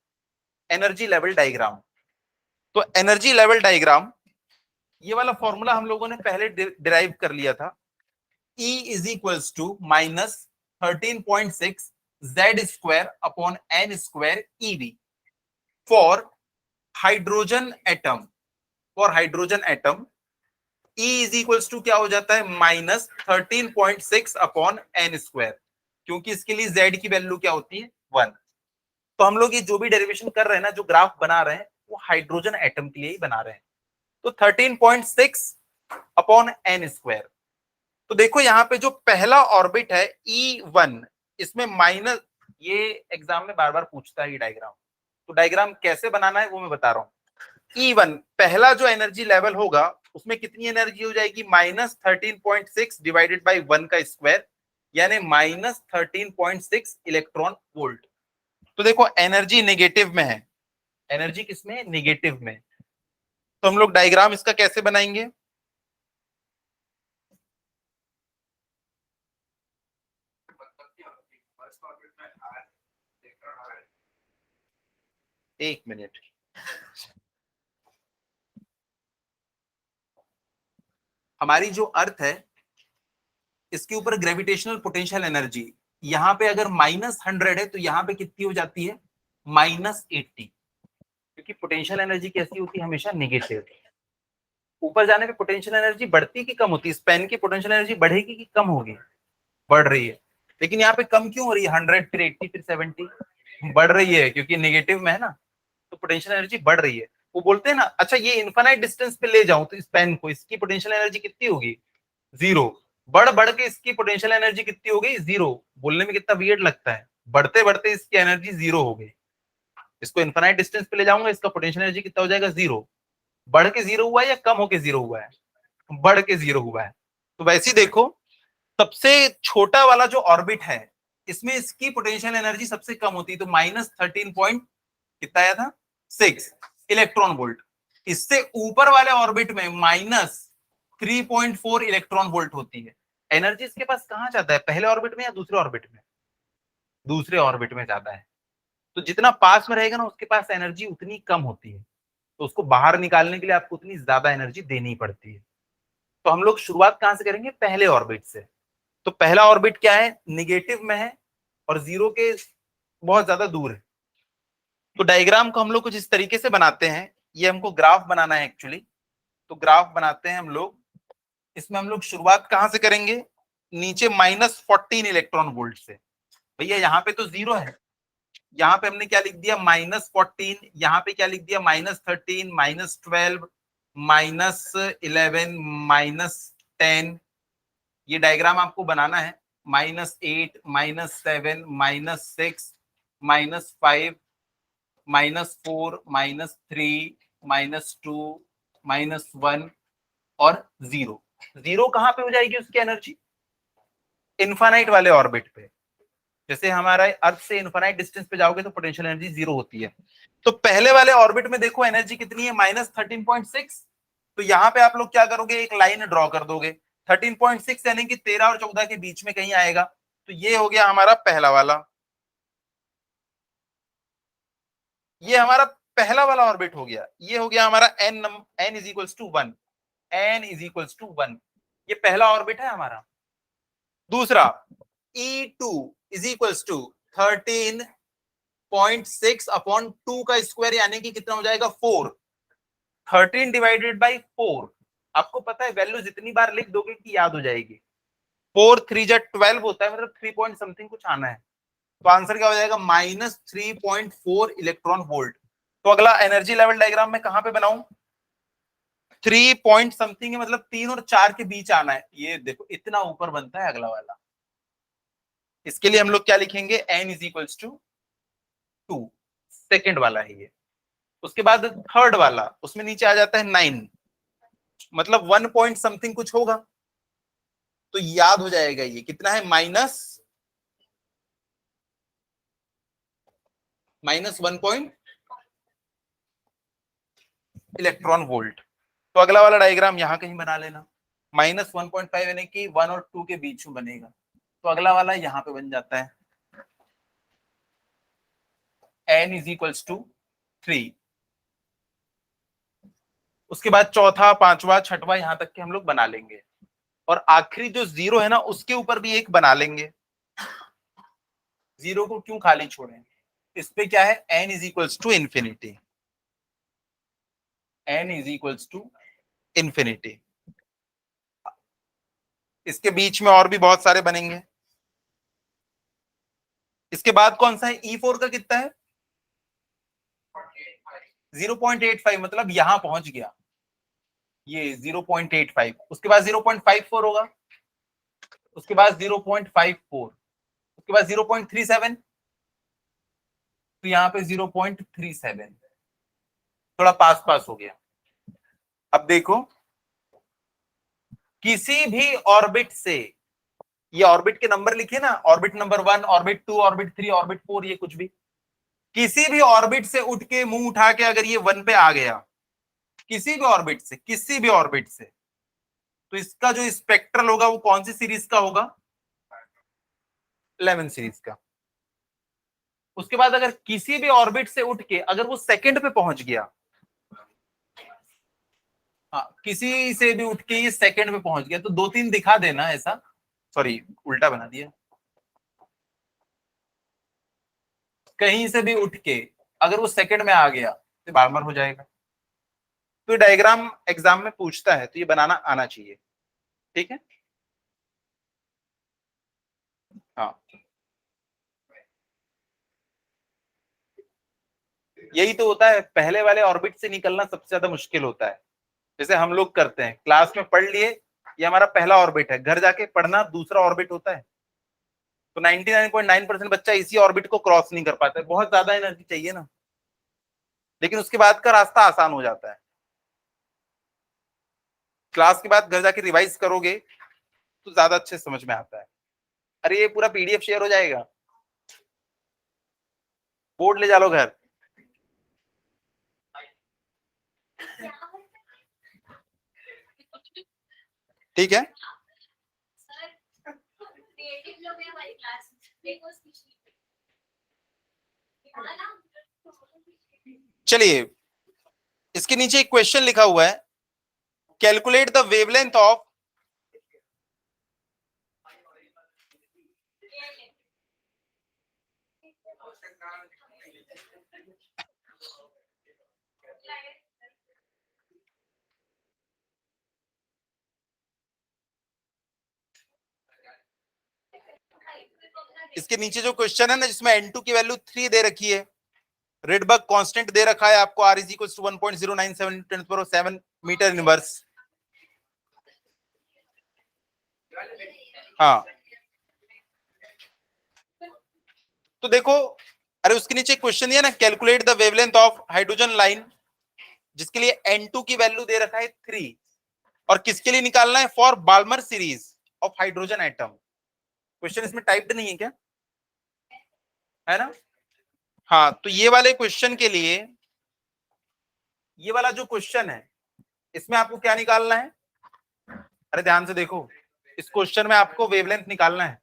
एनर्जी लेवल डायग्राम। तो एनर्जी लेवल डायग्राम, ये वाला फॉर्मूला हम लोगों ने पहले डिराइव कर लिया था, E is equals to minus 13.6 Z square upon n square eV for hydrogen atom. For hydrogen atom E is equals to क्या हो जाता है, माइनस 13.6 अपॉन एन स्क्वायर, क्योंकि इसके लिए z की वैल्यू क्या होती है, 1। तो हम लोग ये जो भी डेरिवेशन कर रहे हैं ना, जो ग्राफ बना रहे हैं, वो हाइड्रोजन एटम के लिए ही बना रहे हैं। तो 13.6 अपॉन एन स्क्वायर। तो देखो यहाँ पे जो पहला ऑर्बिट है E1, इसमें माइनस, ये एग्जाम में बार बार पूछता है ये डायग्राम, तो डायग्राम कैसे बनाना है वो मैं बता रहा हूँ। E1 पहला जो एनर्जी लेवल होगा उसमें कितनी एनर्जी हो जाएगी, माइनस 13.6 डिवाइडेड बाई 1 का स्क्वायर, यानी माइनस 13.6 इलेक्ट्रॉन वोल्ट। तो देखो एनर्जी नेगेटिव में है, एनर्जी किसमें, नेगेटिव में। तो हम लोग डायग्राम इसका कैसे बनाएंगे, एक मिनट। हमारी जो अर्थ है इसके ऊपर ग्रेविटेशनल पोटेंशियल एनर्जी, यहाँ पे अगर -100 है तो यहाँ पे कितनी हो जाती है, -80, क्योंकि पोटेंशियल एनर्जी कैसी होती है, हमेशा नेगेटिव। ऊपर जाने पे पोटेंशियल एनर्जी बढ़ती कि कम होती है, स्पेन की पोटेंशियल एनर्जी बढ़ेगी कि कम होगी, बढ़ रही है। लेकिन यहाँ पे कम क्यों हो रही है, 100 फिर 80 फिर 70, बढ़ रही है क्योंकि नेगेटिव में है ना, तो पोटेंशियल एनर्जी बढ़ रही है। वो बोलते हैं ना, अच्छा ये इन्फाइनाइट डिस्टेंस पे ले जाऊं तो स्पेन को, इसकी पोटेंशियल एनर्जी कितनी होगी, 0। बढ़ बढ़ के इसकी पोटेंशियल एनर्जी कितनी हो गई, 0। बोलने में कितना वियर्ड लगता है, बढ़ते बढ़ते इसकी एनर्जी 0 हो गई। इसको इन्फाइनाइट डिस्टेंस पे ले जाऊंगा, इसका पोटेंशियल एनर्जी कितना हो जाएगा, 0। बढ़ के 0 हुआ है या कम होके 0 हुआ है, बढ़ के 0 हुआ है। तो वैसे ही देखो सबसे छोटा वाला जो ऑर्बिट है इसमें इसकी पोटेंशियल एनर्जी सबसे कम होती है, तो -13 पॉइंट कितना आया था, 6 इलेक्ट्रॉन वोल्ट। इससे ऊपर वाले ऑर्बिट में -3.4 इलेक्ट्रॉन वोल्ट होती है। एनर्जी इसके पास कहां जाता है, पहले ऑर्बिट में या दूसरे ऑर्बिट में, दूसरे ऑर्बिट में जाता है। तो जितना पास में रहेगा ना उसके पास एनर्जी उतनी कम होती है, तो उसको बाहर निकालने के लिए आपको उतनी ज्यादा एनर्जी देनी पड़ती है। तो हम लोग शुरुआत कहां से करेंगे, पहले ऑर्बिट से। तो पहला ऑर्बिट क्या है, निगेटिव में है और 0 के बहुत ज्यादा दूर है। तो डायग्राम को हम लोग कुछ इस तरीके से बनाते हैं, ये हमको ग्राफ बनाना है एक्चुअली। तो ग्राफ बनाते हैं हम लोग, इसमें हम लोग शुरुआत कहां से करेंगे, नीचे -14 इलेक्ट्रॉन वोल्ट से। भैया यहाँ पे तो 0 है, यहाँ पे हमने क्या लिख दिया -14, यहाँ पे क्या लिख दिया -13, -12, -11, -10। ये डायग्राम आपको बनाना है, -8, -7, -6, -5, -4, -3, -2, -1 और 0। 0 कहां पे हो जाएगी उसकी एनर्जी, इन्फानाइट वाले ऑर्बिट पे। जैसे हमारा अर्थ से इन्फानाइट डिस्टेंस पे जाओगे तो पोटेंशियल एनर्जी 0 होती है। तो पहले वाले ऑर्बिट में देखो एनर्जी कितनी है, -13.6। तो यहाँ पे आप लोग क्या करोगे, एक लाइन ड्रॉ कर दोगे। 13.6 यानी कि 13 और 14 के बीच में कहीं आएगा। तो ये हो गया हमारा पहला वाला, ये हमारा पहला वाला ऑर्बिट हो गया। ये हो गया हमारा n is equals to 1, n is equals to 1। ये पहला ऑर्बिट है हमारा। दूसरा E2 is equals to 13.6 upon 2 का स्क्वायर, यानी कि कितना हो जाएगा 4। 13 डिवाइडेड बाई 4, आपको पता है वैल्यू जितनी बार लिख दोगे कि याद हो जाएगी। 4 3 जा 12 होता है, मतलब 3 पॉइंट समथिंग कुछ आना है। तो आंसर क्या हो जाएगा, -3.4 इलेक्ट्रॉन वोल्ट। तो अगला एनर्जी लेवल डायग्राम में कहां पे बनाऊं, 3 पॉइंट समथिंग है, मतलब 3 और 4 के बीच आना है। ये देखो इतना ऊपर बनता है अगला वाला। इसके लिए हम लोग क्या लिखेंगे, n is equals to 2, second वाला है ये। उसके बाद थर्ड वाला, उसमें नीचे आ जाता है 9, मतलब 1 पॉइंट समथिंग कुछ होगा। तो याद हो जाएगा ये कितना है, -1 पॉइंट इलेक्ट्रॉन वोल्ट। तो अगला वाला डायग्राम यहां कहीं बना लेना, -1.5 यानी कि 1 और 2 के बीच में बनेगा। तो अगला वाला यहां पे बन जाता है, n इज इक्वल्स टू 3। उसके बाद चौथा, पांचवा, छठवा यहां तक के हम लोग बना लेंगे। और आखिरी जो 0 है ना, उसके ऊपर भी एक बना लेंगे। 0 को क्यों खाली छोड़ें, इस पे क्या है, n is equals to infinity, n is equals to infinity. इसके बीच में और भी बहुत सारे बनेंगे। इसके बाद कौन सा है, E4 का कितना है, 0.85, मतलब यहां पहुंच गया ये 0.85। उसके बाद 0.54 होगा, उसके बाद 0.54, उसके बाद 0.37, तो यहाँ पे 0.37, थोड़ा पास पास हो गया। अब देखो, किसी भी ऑर्बिट से, ये ऑर्बिट के नंबर लिखे ना, orbit number 1, orbit 2, orbit 3, orbit 4, ये कुछ भी, किसी भी ऑर्बिट से उठ के मुंह उठा के अगर ये 1 पे आ गया, किसी भी ऑर्बिट से, किसी भी ऑर्बिट से, तो इसका जो स्पेक्ट्रल होगा वो कौन सी सीरीज का होगा, 11 सीरीज का। उसके बाद अगर किसी भी ऑर्बिट से उठ के अगर वो सेकंड पे पहुंच गया, हाँ किसी से भी उठ के ये सेकंड पे पहुंच गया, तो 2 3 दिखा देना ऐसा, सॉरी उल्टा बना दिया, कहीं से भी उठ के अगर वो सेकंड में आ गया तो बार बार हो जाएगा। तो डायग्राम एग्जाम में पूछता है, तो ये बनाना आना चाहिए, ठीक है। हाँ यही तो होता है, पहले वाले ऑर्बिट से निकलना सबसे ज्यादा मुश्किल होता है। जैसे हम लोग करते हैं, क्लास में पढ़ लिए, ये हमारा पहला ऑर्बिट है, घर जाके पढ़ना दूसरा ऑर्बिट होता है। तो 99.9% बच्चा इसी ऑर्बिट को क्रॉस नहीं कर पाता है, बहुत ज्यादा एनर्जी चाहिए ना। लेकिन उसके बाद का रास्ता आसान हो जाता है, क्लास के बाद घर जाके रिवाइज करोगे तो ज्यादा अच्छे समझ में आता है। अरे ये पूरा PDF शेयर हो जाएगा, बोर्ड ले जा लो घर, ठीक है। चलिए, इसके नीचे एक क्वेश्चन लिखा हुआ है, कैलकुलेट द वेवलेंथ ऑफ इसके नीचे जो क्वेश्चन है ना, जिसमें N2 की वैल्यू 3 दे रखी है, रेडबर्ग कांस्टेंट दे रखा है आपको, R is equal to 1.097 × 10⁻⁷ metre inverse. हाँ, तो देखो, अरे उसके नीचे क्वेश्चन दिया ना, calculate the wavelength of hydrogen line, जिसके लिए N2 की वैल्यू दे रखा है 3, और किसके लिए निकालना है? For Balmer series of hydrogen atom. Question इसमें टाइप्ड नहीं है क्या? है ना? हाँ, तो ये वाले क्वेश्चन के लिए, ये वाला जो क्वेश्चन है, इसमें आपको क्या निकालना है? अरे ध्यान से देखो, इस क्वेश्चन में आपको वेवलेंथ निकालना है,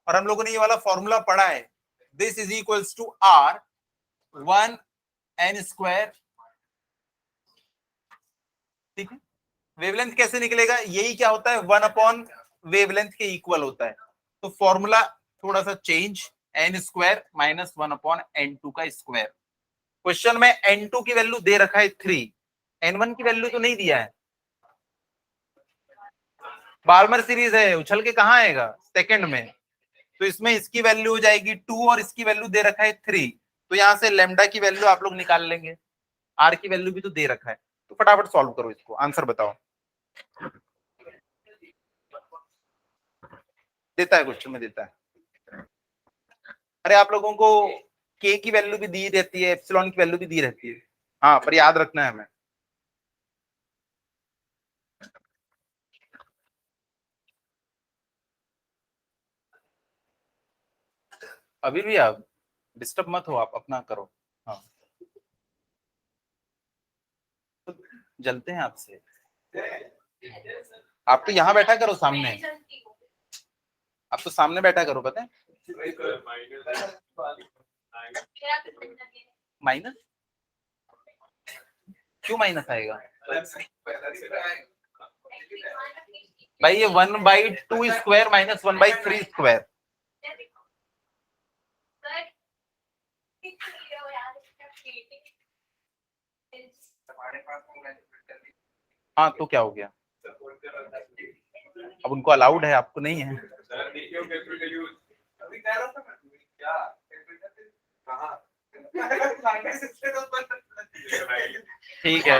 और हम लोगों ने ये वाला फॉर्मूला पढ़ा है, this is equals to R 1n²। ठीक है, वेवलेंथ कैसे निकलेगा? यही क्या होता है, 1 वेवलेंथ के इक्वल होता है। तो फॉर्मूला थोड़ा सा चेंज, n² - 1/n2 का स्क्वायर। क्वेश्चन में n2 की वैल्यू दे रखा है 3, n1 की वैल्यू तो नहीं दिया है। बाल्मर सीरीज है, उछल के कहाँ आएगा? सेकंड में। तो इसमें इसकी वैल्यू हो जाएगी 2 और इसकी वैल्यू दे रखा है 3, तो यहां से लेमडा की वैल्यू आप लोग निकाल लेंगे, आर की वैल्यू भी तो दे रखा है। तो फटाफट सॉल्व करो इसको, आंसर बताओ। देता है क्वेश्चन में, देता है। अरे आप लोगों को के की वैल्यू भी दी रहती है, एप्सिलॉन की वैल्यू भी दी रहती है। हाँ, पर याद रखना है हमें। अभी भी आप डिस्टर्ब मत हो, आप अपना करो। हाँ, तो जलते हैं आपसे। आप तो यहाँ बैठा करो सामने, आप तो सामने बैठा करो, पता है? माइनस क्यों माइनस आएगा भाई? ये 1/2² माइनस 1/3²। हाँ, तो क्या हो गया? अब उनको अलाउड है, आपको नहीं है। ठीक है,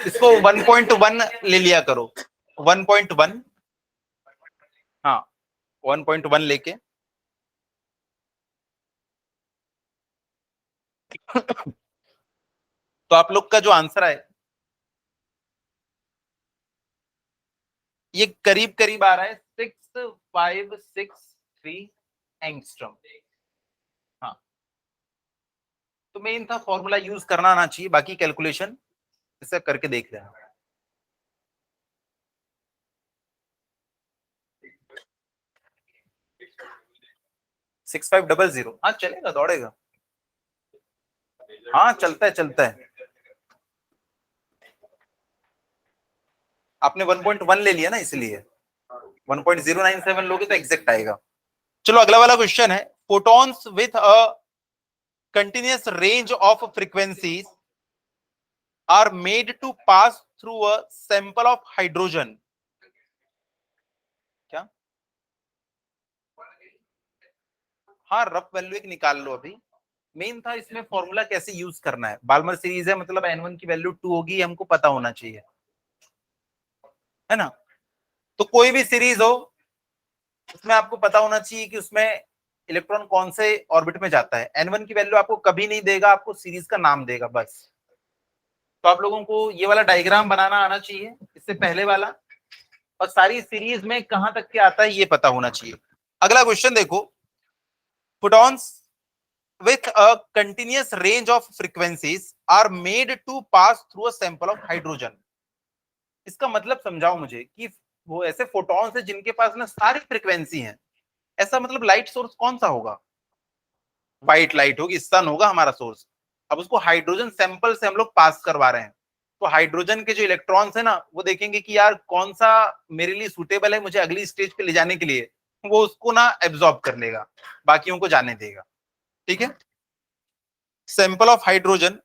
इसको 1.1 ले लिया करो, 1.1। हाँ, 1.1 लेके तो आप लोग का जो आंसर है ये करीब करीब आ रहा है 6563 एंगस्ट्रॉम। हाँ, तो मेन था फॉर्मूला यूज करना आना चाहिए, बाकी कैलकुलेशन इसे करके देख लेना। सिक्स 6500। हाँ, चलेगा, दौड़ेगा। हाँ, चलता है, चलता है। आपने 1.1 ले लिया ना, इसलिए 1.097 लोगे तो एग्जैक्ट आएगा। चलो अगला वाला क्वेश्चन है, photons with a continuous range of frequencies are made to pass through a sample of hydrogen. क्या? हाँ, रफ वैल्यू एक निकाल लो अभी। मेन था इसमें फॉर्मूला कैसे यूज करना है, बाल्मर सीरीज है, मतलब n1 की वैल्यू 2 होगी, हमको पता होना चाहिए, है ना? तो कोई भी सीरीज हो, उसमें आपको पता होना चाहिए कि उसमें इलेक्ट्रॉन कौन से ऑर्बिट में जाता है। n1 की वैल्यू आपको कभी नहीं देगा, आपको सीरीज का नाम देगा बस। तो आप लोगों को ये वाला डायग्राम बनाना आना चाहिए, इससे पहले वाला, और सारी सीरीज में कहां तक के आता है ये पता होना चाहिए। अगला क्वेश्चन देखो, photons with a continuous range of frequencies are made to pass through a sample of hydrogen। इसका मतलब समझाओ मुझे कि वो ऐसे फोटॉन्स है जिनके पास ना सारी फ्रीक्वेंसी है, ऐसा मतलब लाइट सोर्स कौन सा होगा? व्हाइट लाइट होगी, सन होगा हमारा सोर्स। अब उसको हाइड्रोजन सैंपल से हम लोग पास करवा रहे हैं, तो हाइड्रोजन के जो इलेक्ट्रॉन्स है ना, वो देखेंगे कि यार कौन सा मेरे लिए सुटेबल है, मुझे अगली स्टेज पे ले जाने के लिए, वो उसको ना एब्जॉर्ब कर लेगा, बाकियों को जाने देगा। ठीक है, sample of hydrogen,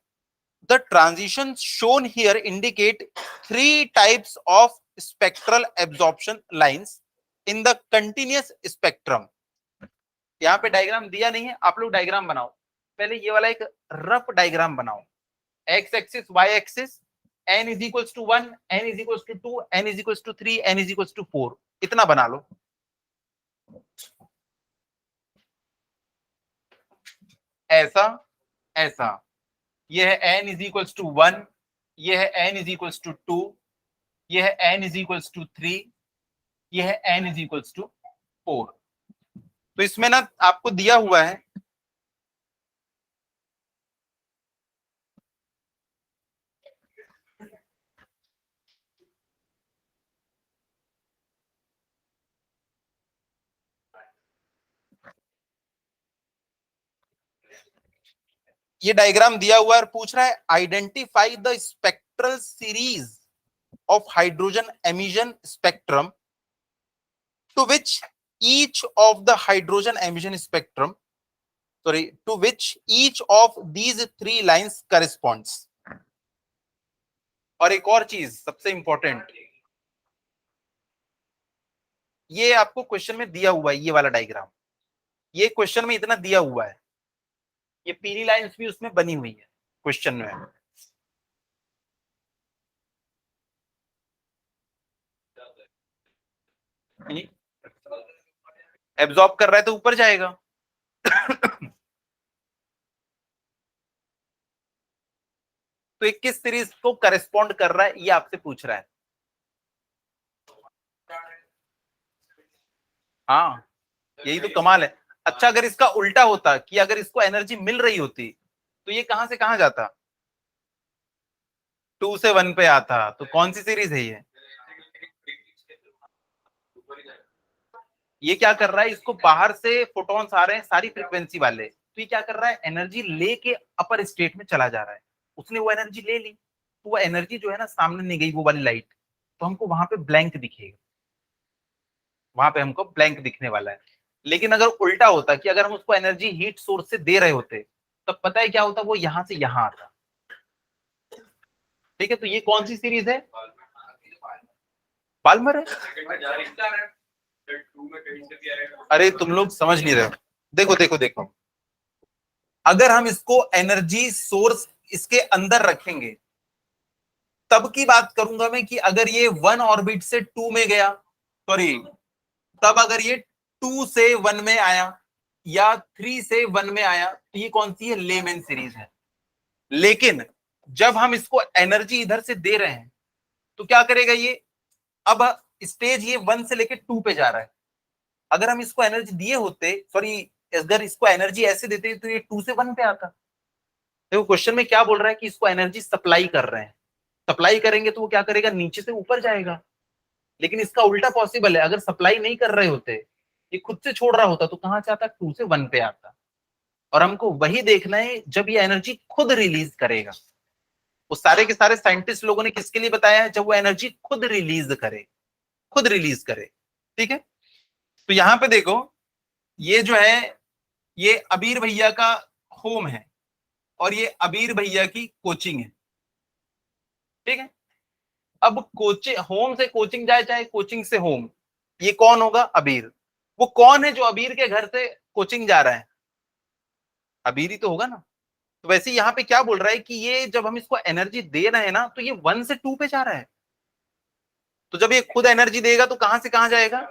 the transition shown here indicate 3 types of spectral absorption lines in the continuous spectrum. यहाँ पे डायग्राम दिया नहीं है, आप लोग डायग्राम बनाओ। पहले ये वाला एक रफ डायग्राम बनाओ, X axis Y axis, n is equals to 1, n is equals to 2, n is equals to 3, n is equals to 4, इतना बना लो। ऐसा ऐसा, ये है n इज इक्वल्स टू 1, ये है n इज इक्वल्स टू 2, ये है n इज इक्वल्स टू 3, ये है n इज इक्वल्स टू 4। तो इसमें ना आपको दिया हुआ है ये डायग्राम दिया हुआ है और पूछ रहा है identify the spectral series of hydrogen emission spectrum to which each of the hydrogen emission spectrum sorry to which each of these 3 lines corresponds। और एक और चीज सबसे इंपॉर्टेंट, ये आपको क्वेश्चन में दिया हुआ है, ये वाला डायग्राम, ये क्वेश्चन में इतना दिया हुआ है, ये पीली लाइंस भी उसमें बनी हुई है क्वेश्चन में। एब्जॉर्ब कर रहा है तो ऊपर जाएगा। तो ये किस सीरीज को करेस्पॉन्ड कर रहा है ये आपसे पूछ रहा है। हाँ, यही तो कमाल है। अच्छा, अगर इसका उल्टा होता कि अगर इसको एनर्जी मिल रही होती तो ये कहां से कहां जाता, 2 से 1 पे आता। तो कौन सी सीरीज है ये क्या कर रहा है, इसको बाहर से फोटॉन्स आ रहे हैं सारी फ्रीक्वेंसी वाले, तो ये क्या कर रहा है, एनर्जी लेके अपर स्टेट में चला जा रहा है। उसने वो एनर्जी ले ली, तो वो एनर्जी जो है ना सामने नहीं गई वो वाली लाइट, तो हमको वहां पे ब्लैंक दिखेगा, वहां पे हमको ब्लैंक दिखने वाला है। लेकिन अगर उल्टा होता कि अगर हम उसको एनर्जी हीट सोर्स से दे रहे होते, तब पता है क्या होता, वो यहां से यहां आता। ठीक है, तो ये कौन सी सीरीज है, पाल्मर है। अरे तुम लोग समझ नहीं रहे हो, देखो देखो देखो, अगर हम इसको एनर्जी सोर्स इसके अंदर रखेंगे तब की बात करूंगा मैं कि अगर ये 1 ऑर्बिट से 2 में गया, सॉरी, तब अगर ये 2 से 1 में आया या 3 से 1 में आया तो ये कौन सी है, लेमैन सीरीज है। लेकिन जब हम इसको एनर्जी इधर से दे रहे हैं तो क्या करेगा ये, अब स्टेज ये 1 से लेके 2 पे जा रहा है। अगर हम इसको एनर्जी दिए होते, सॉरी, अगर इसको एनर्जी ऐसे देते तो ये 2 से 1 पे आता। देखो क्वेश्चन में क्या बोल रहा है कि इसको एनर्जी सप्लाई कर रहे हैं, सप्लाई करेंगे तो वो क्या करेगा, नीचे से ऊपर जाएगा। लेकिन इसका उल्टा पॉसिबल है, अगर सप्लाई नहीं कर रहे होते, ये खुद से छोड़ रहा होता तो कहां से आता, 2 से 1 पे आता। और हमको वही देखना है जब ये एनर्जी खुद रिलीज करेगा। वो सारे के सारे साइंटिस्ट लोगों ने किसके लिए बताया है, जब वो एनर्जी खुद रिलीज करे, खुद रिलीज करे। ठीक है, तो यहां पे देखो, ये जो है ये अबीर भैया का होम है और ये अबीर भैया की कोचिंग है। ठीक है, अब कोचिंग, होम से कोचिंग जाए चाहे कोचिंग से होम, ये कौन होगा, अबीर। वो कौन है जो अबीर के घर से कोचिंग जा रहा है, अबीर ही तो होगा ना। तो वैसे यहाँ पे क्या बोल रहा है कि ये जब हम इसको एनर्जी दे रहे हैं ना तो ये 1 से 2 पे जा रहा है। तो जब ये खुद एनर्जी देगा तो कहां से कहां जाएगा,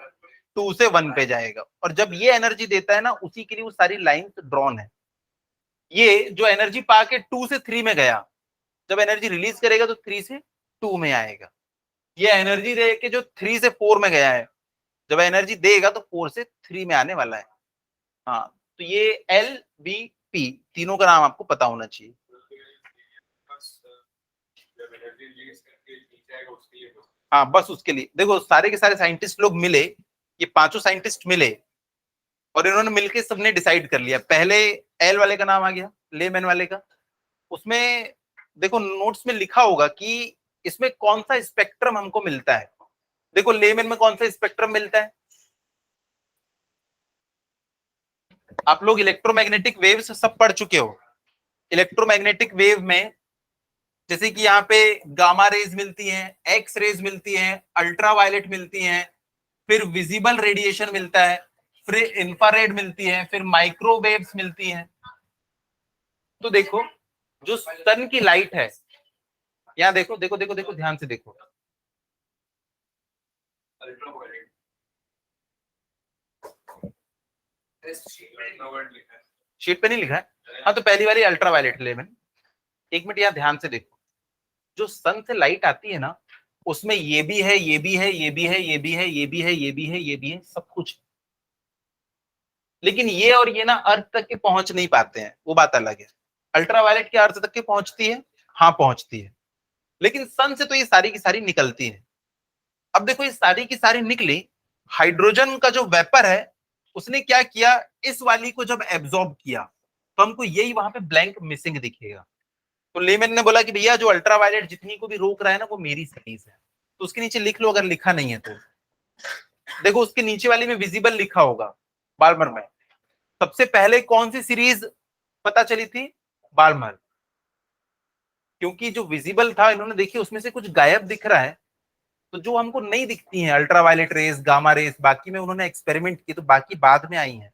2 से 1 पे जाएगा। और जब ये एनर्जी देता है ना उसी के लिए वो सारी लाइंस ड्रॉन है। ये जो एनर्जी पाके 2 से 3 में गया, जब एनर्जी रिलीज करेगा तो 3 से 2 में आएगा। ये एनर्जी दे के जो 3 से 4 में गया है, जब एनर्जी देगा तो 4 से 3 में आने वाला है। हाँ, तो ये LBP तीनों का नाम आपको पता होना चाहिए। हाँ, बस उसके लिए देखो सारे के सारे साइंटिस्ट लोग मिले, ये पांचों साइंटिस्ट मिले और इन्होंने मिलके सबने डिसाइड कर लिया। पहले एल वाले का नाम आ गया, लेमैन वाले का। उसमें देखो नोट्स में लिखा होगा कि इसमें कौन सा स्पेक्ट्रम हमको मिलता है। देखो लेमैन में कौन सा स्पेक्ट्रम मिलता है, आप लोग इलेक्ट्रोमैग्नेटिक वेव्स सब पढ़ चुके हो। इलेक्ट्रोमैग्नेटिक वेव में जैसे कि यहाँ पे गामा रेज मिलती हैं, एक्स रेज मिलती हैं, अल्ट्रा वायलेट मिलती हैं, फिर विजिबल रेडिएशन मिलता है, फिर इंफ्रारेड मिलती है, फिर माइक्रोवेव्स मिलती हैं। तो देखो जो सन की लाइट है, यहाँ देखो देखो देखो देखो ध्यान से देखो, शीट पे नहीं लिखा है। हाँ तो पहली वाली अल्ट्रा वायलेट ले मैंने, एक मिनट यहाँ ध्यान से देखो, जो सन से लाइट आती है ना, उसमें ये भी है, ये भी है, ये भी है, ये भी है, ये भी है, ये भी है, ये भी है, सब कुछ। लेकिन ये और ये ना अर्थ तक के पहुंच नहीं पाते हैं, वो बात अलग है। अल्ट्रावायलेट की अर्थ तक के पहुंचती है, हाँ पहुंचती है, लेकिन सन से तो ये सारी की सारी निकलती है। अब देखो ये सारी की सारी निकली, हाइड्रोजन का जो वेपर है उसने क्या किया, इस वाली को जब एब्जॉर्ब किया तो हमको यही वहां पे ब्लैंक मिसिंग दिखेगा। तो लेमन ने बोला कि भैया जो अल्ट्रावायलेट जितनी को भी रोक रहा है ना वो मेरी स्टडीज है, तो उसके नीचे लिख लो, अगर लिखा नहीं है तो देखो उसके नीचे वाली में विजिबल लिखा होगा बाल्मर में। सबसे पहले कौन सी सीरीज पता चली थी, बाल्मर, क्योंकि जो विजिबल था इन्होंने देखी उसमें से कुछ गायब दिख रहा है, तो जो हमको नहीं दिखती हैं अल्ट्रावायलेट रेस, गामा रेस, बाकी में उन्होंने एक्सपेरिमेंट की तो बाकी बाद में आई हैं।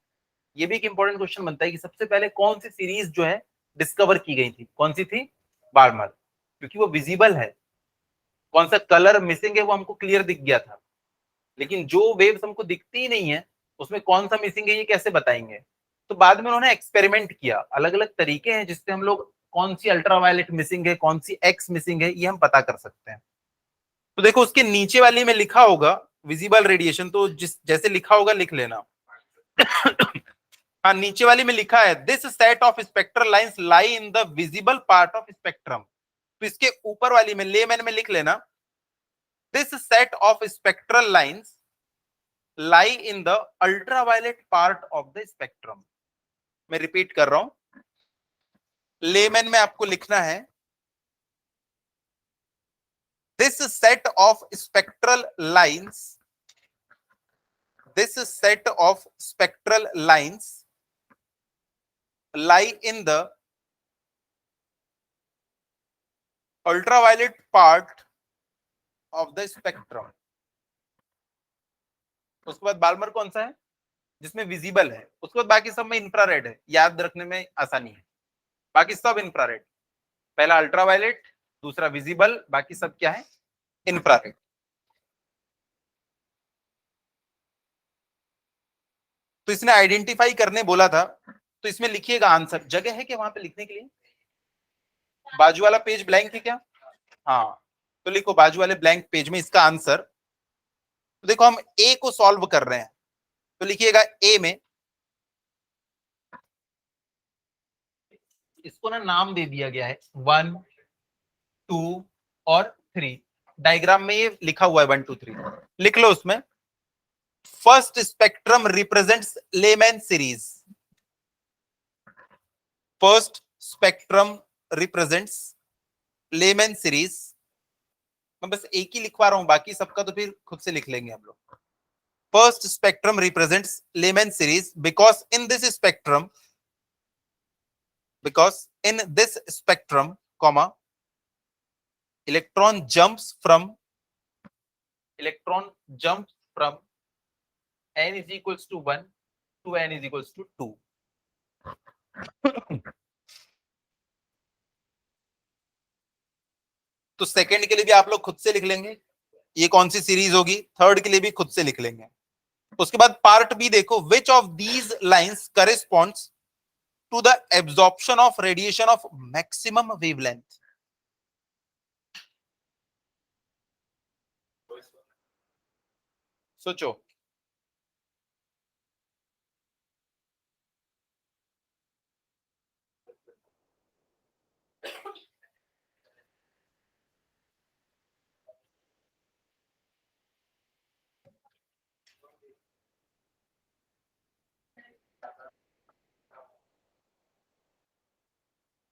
ये भी एक इंपॉर्टेंट क्वेश्चन बनता है कि सबसे पहले कौन सी सीरीज जो है डिस्कवर की गई थी, कौन सी थी, बाल्मर, क्योंकि वो विजिबल है। कौन सा कलर मिसिंग है वो हमको क्लियर दिख गया था, लेकिन जो वेव्स हमको दिखती ही नहीं है उसमें कौन सा मिसिंग है ये कैसे बताएंगे। तो बाद में उन्होंने एक्सपेरिमेंट किया, अलग अलग तरीके हैं जिससे हम लोग कौन सी अल्ट्रावायलेट मिसिंग है, कौन सी एक्स मिसिंग है, ये हम पता कर सकते हैं। तो देखो उसके नीचे वाली में लिखा होगा विजिबल रेडिएशन, तो जिस जैसे लिखा होगा लिख लेना। हाँ नीचे वाली में लिखा है this set of spectral lines lie in the visible part of spectrum, तो इसके ऊपर वाली में लेमैन में लिख लेना this set of spectral lines lie in the ultraviolet part of the spectrum. मैं रिपीट कर रहा हूं, लेमैन में आपको लिखना है this set of spectral lines, this set of spectral lines lie in the ultraviolet part of the spectrum। उसके बाद बाल्मर कौन सा है, जिसमें विजिबल है, उसके बाद बाकी सब में इंफ्रारेड है, याद रखने में आसानी है, बाकी सब इंफ्रारेड। पहला अल्ट्रावायलेट, दूसरा विजिबल, बाकी सब क्या है, इंफ्रारेड। तो इसने आइडेंटिफाई करने बोला था, तो इसमें लिखिएगा आंसर, जगह है क्या वहां पे लिखने के लिए, बाजू वाला पेज ब्लैंक है क्या, हाँ तो लिखो बाजू वाले ब्लैंक पेज में इसका आंसर। तो देखो हम ए को सॉल्व कर रहे हैं, तो लिखिएगा ए में, इसको ना नाम दे दिया गया है 1 2 और 3, डायग्राम में ये लिखा हुआ है 1 2 3, लिख लो उसमें। First spectrum represents layman series, first spectrum represents layman series. मैं बस एक ही लिखवा रहा हूं, बाकी सबका तो फिर खुद से लिख लेंगे हम लोग। First spectrum represents layman series because in this spectrum, because in this spectrum comma electron jumps from n is equals to 1 to n is equals to 2। तो सेकंड के लिए भी आप लोग खुद से लिख लेंगे ये कौन सी सीरीज होगी, थर्ड के लिए भी खुद से लिख लेंगे। उसके बाद पार्ट बी देखो, which of these lines corresponds to the absorption of radiation of maximum wavelength. सोचो,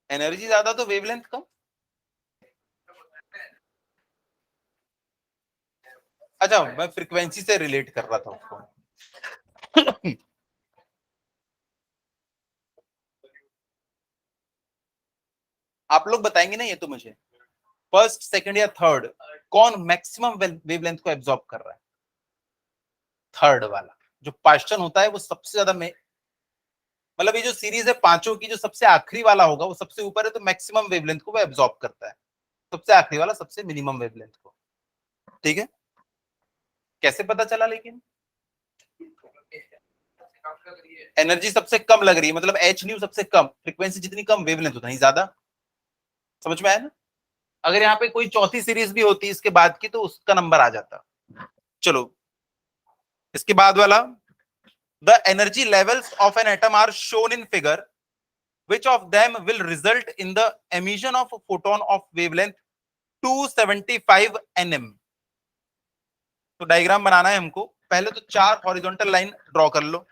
एनर्जी ज्यादा तो वेवलेंथ कम। अच्छा मैं फ्रीक्वेंसी से रिलेट कर रहा था उसको। आप लोग बताएंगे ना ये तो मुझे, फर्स्ट सेकंड या थर्ड कौन मैक्सिमम वेवलेंथ को एब्जॉर्ब कर रहा है? थर्ड वाला। जो क्वेश्चन होता है वो सबसे ज्यादा में, मतलब ये जो सीरीज है पांचों की, जो सबसे आखिरी वाला होगा वो सबसे ऊपर है, तो मैक्सिमम वेवलेंथ को वो एब्जॉर्ब करता है, सबसे आखिरी वाला सबसे मिनिमम वेवलेंथ को। ठीक है, कैसे पता चला? लेकिन एनर्जी सबसे कम लग रही है, मतलब एच न्यू सबसे कम, फ्रीक्वेंसी जितनी कम वेवलेंथ उतना ही ज्यादा। समझ में आया ना? अगर यहाँ पे कोई चौथी सीरीज भी होती इसके बाद की तो उसका नंबर आ जाता। चलो इसके बाद वाला, the energy levels of an atom are shown in figure, which of them will result in the emission of a photon of wavelength 275 nm? तो डायग्राम बनाना है हमको, पहले तो 4 हॉरिजॉन्टल लाइन ड्रॉ कर लो,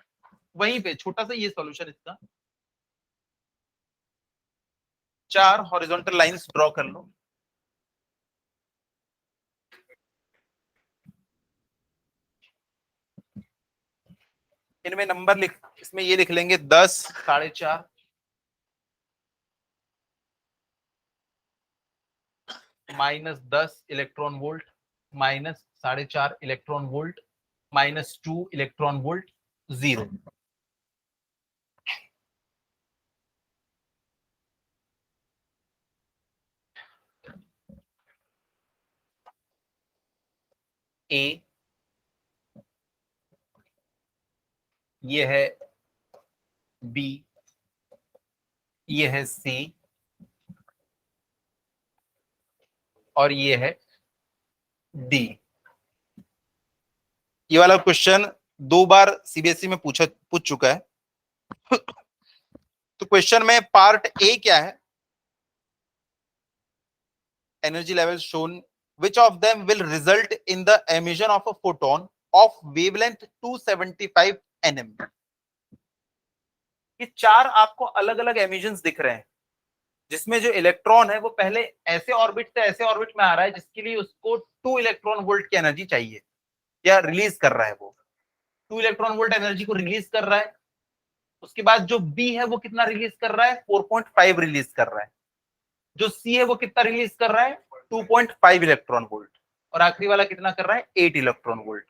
वहीं पे छोटा सा ये सॉल्यूशन इसका, 4 हॉरिजॉन्टल लाइंस ड्रॉ कर लो। इनमें नंबर लिख, इसमें ये लिख लेंगे 10, 4.5, -10 electron volt, -4.5 electron volt, -2 electron volt, 0। ए, ये है बी, ये है सी, और ये है डी। ये वाला क्वेश्चन 2 बार सीबीएसई में पूछ चुका है। तो क्वेश्चन में पार्ट ए क्या है? Energy level shown, which of them will result in the emission of a photon of wavelength 275 nm? ये 4 आपको अलग अलग एमिशंस दिख रहे हैं, जिसमें जो इलेक्ट्रॉन है वो पहले ऐसे ऑर्बिट से ऐसे ऑर्बिट में आ रहा है, जिसके लिए उसको 2 इलेक्ट्रॉन वोल्ट की एनर्जी चाहिए, या रिलीज कर रहा है, वो 2 इलेक्ट्रॉन वोल्ट एनर्जी को रिलीज कर रहा है। उसके बाद जो बी है वो कितना रिलीज कर रहा है? 4.5 रिलीज कर रहा है। जो सी है वो कितना रिलीज कर रहा है? 2.5 इलेक्ट्रॉन वोल्ट। और आखिरी वाला कितना कर रहा है? 8 इलेक्ट्रॉन वोल्ट।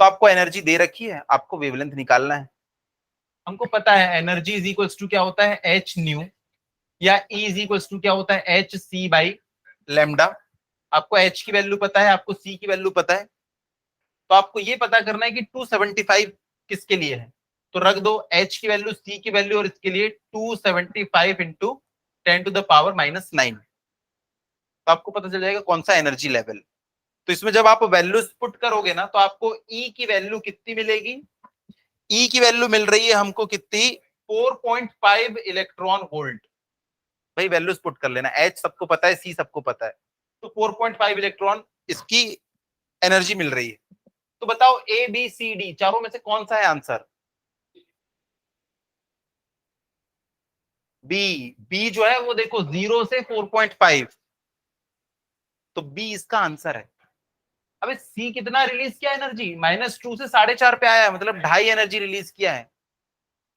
तो आपको एनर्जी दे रखी है, आपको वेवलेंथ निकालना है। हमको पता है एनर्जी इज इक्वल्स टू क्या होता है? एच न्यू, या ई इज इक्वल्स टू क्या होता है? H c by lambda. आपको एच की वैल्यू पता है, आपको सी की वैल्यू पता है, तो आपको ये पता करना है कि 275 किसके लिए है। तो रख दो एच की वैल्यू, सी की वैल्यू, और इसके लिए 275 इंटू 10⁻⁹। तो आपको पता चल जाएगा कौन सा एनर्जी लेवल। तो इसमें जब आप वैल्यूज पुट करोगे ना, तो आपको ई की वैल्यू कितनी मिलेगी? ई की वैल्यू मिल रही है हमको कितनी? 4.5 इलेक्ट्रॉन वोल्ट। भाई वैल्यूज पुट कर लेना, एच सबको पता है, सी सबको पता है, तो 4.5 इलेक्ट्रॉन इसकी एनर्जी मिल रही है। तो बताओ ए बी सी डी चारों में से कौन सा है आंसर? बी। बी जो है वो देखो 0 से 4.5, तो बी इसका आंसर है। अबे सी कितना रिलीज किया एनर्जी? -2 से 4.5 पे आया है, मतलब 2.5 एनर्जी रिलीज किया है।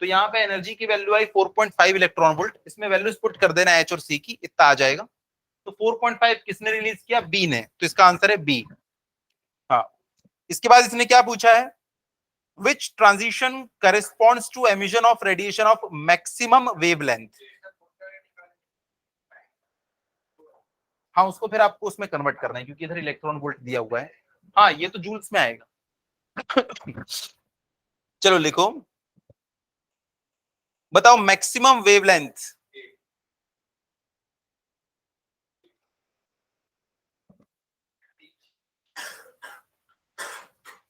तो यहाँ पे एनर्जी की वैल्यू आई 4.5 इलेक्ट्रॉन वोल्ट। इसमें वैल्यूज पुट कर देना एच और सी की, इतना आ जाएगा। तो 4.5 किसने रिलीज किया? बी ने, तो इसका आंसर है बी। हाँ, इसके बाद इसने क्या पूछा है? which transition corresponds to emission of radiation of maximum wavelength? हाँ, उसको फिर आपको उसमें कन्वर्ट करना है, क्योंकि इधर इलेक्ट्रॉन वोल्ट दिया हुआ है। हाँ, ये तो जूल्स में आएगा। चलो लिखो, बताओ मैक्सिमम वेवलेंथ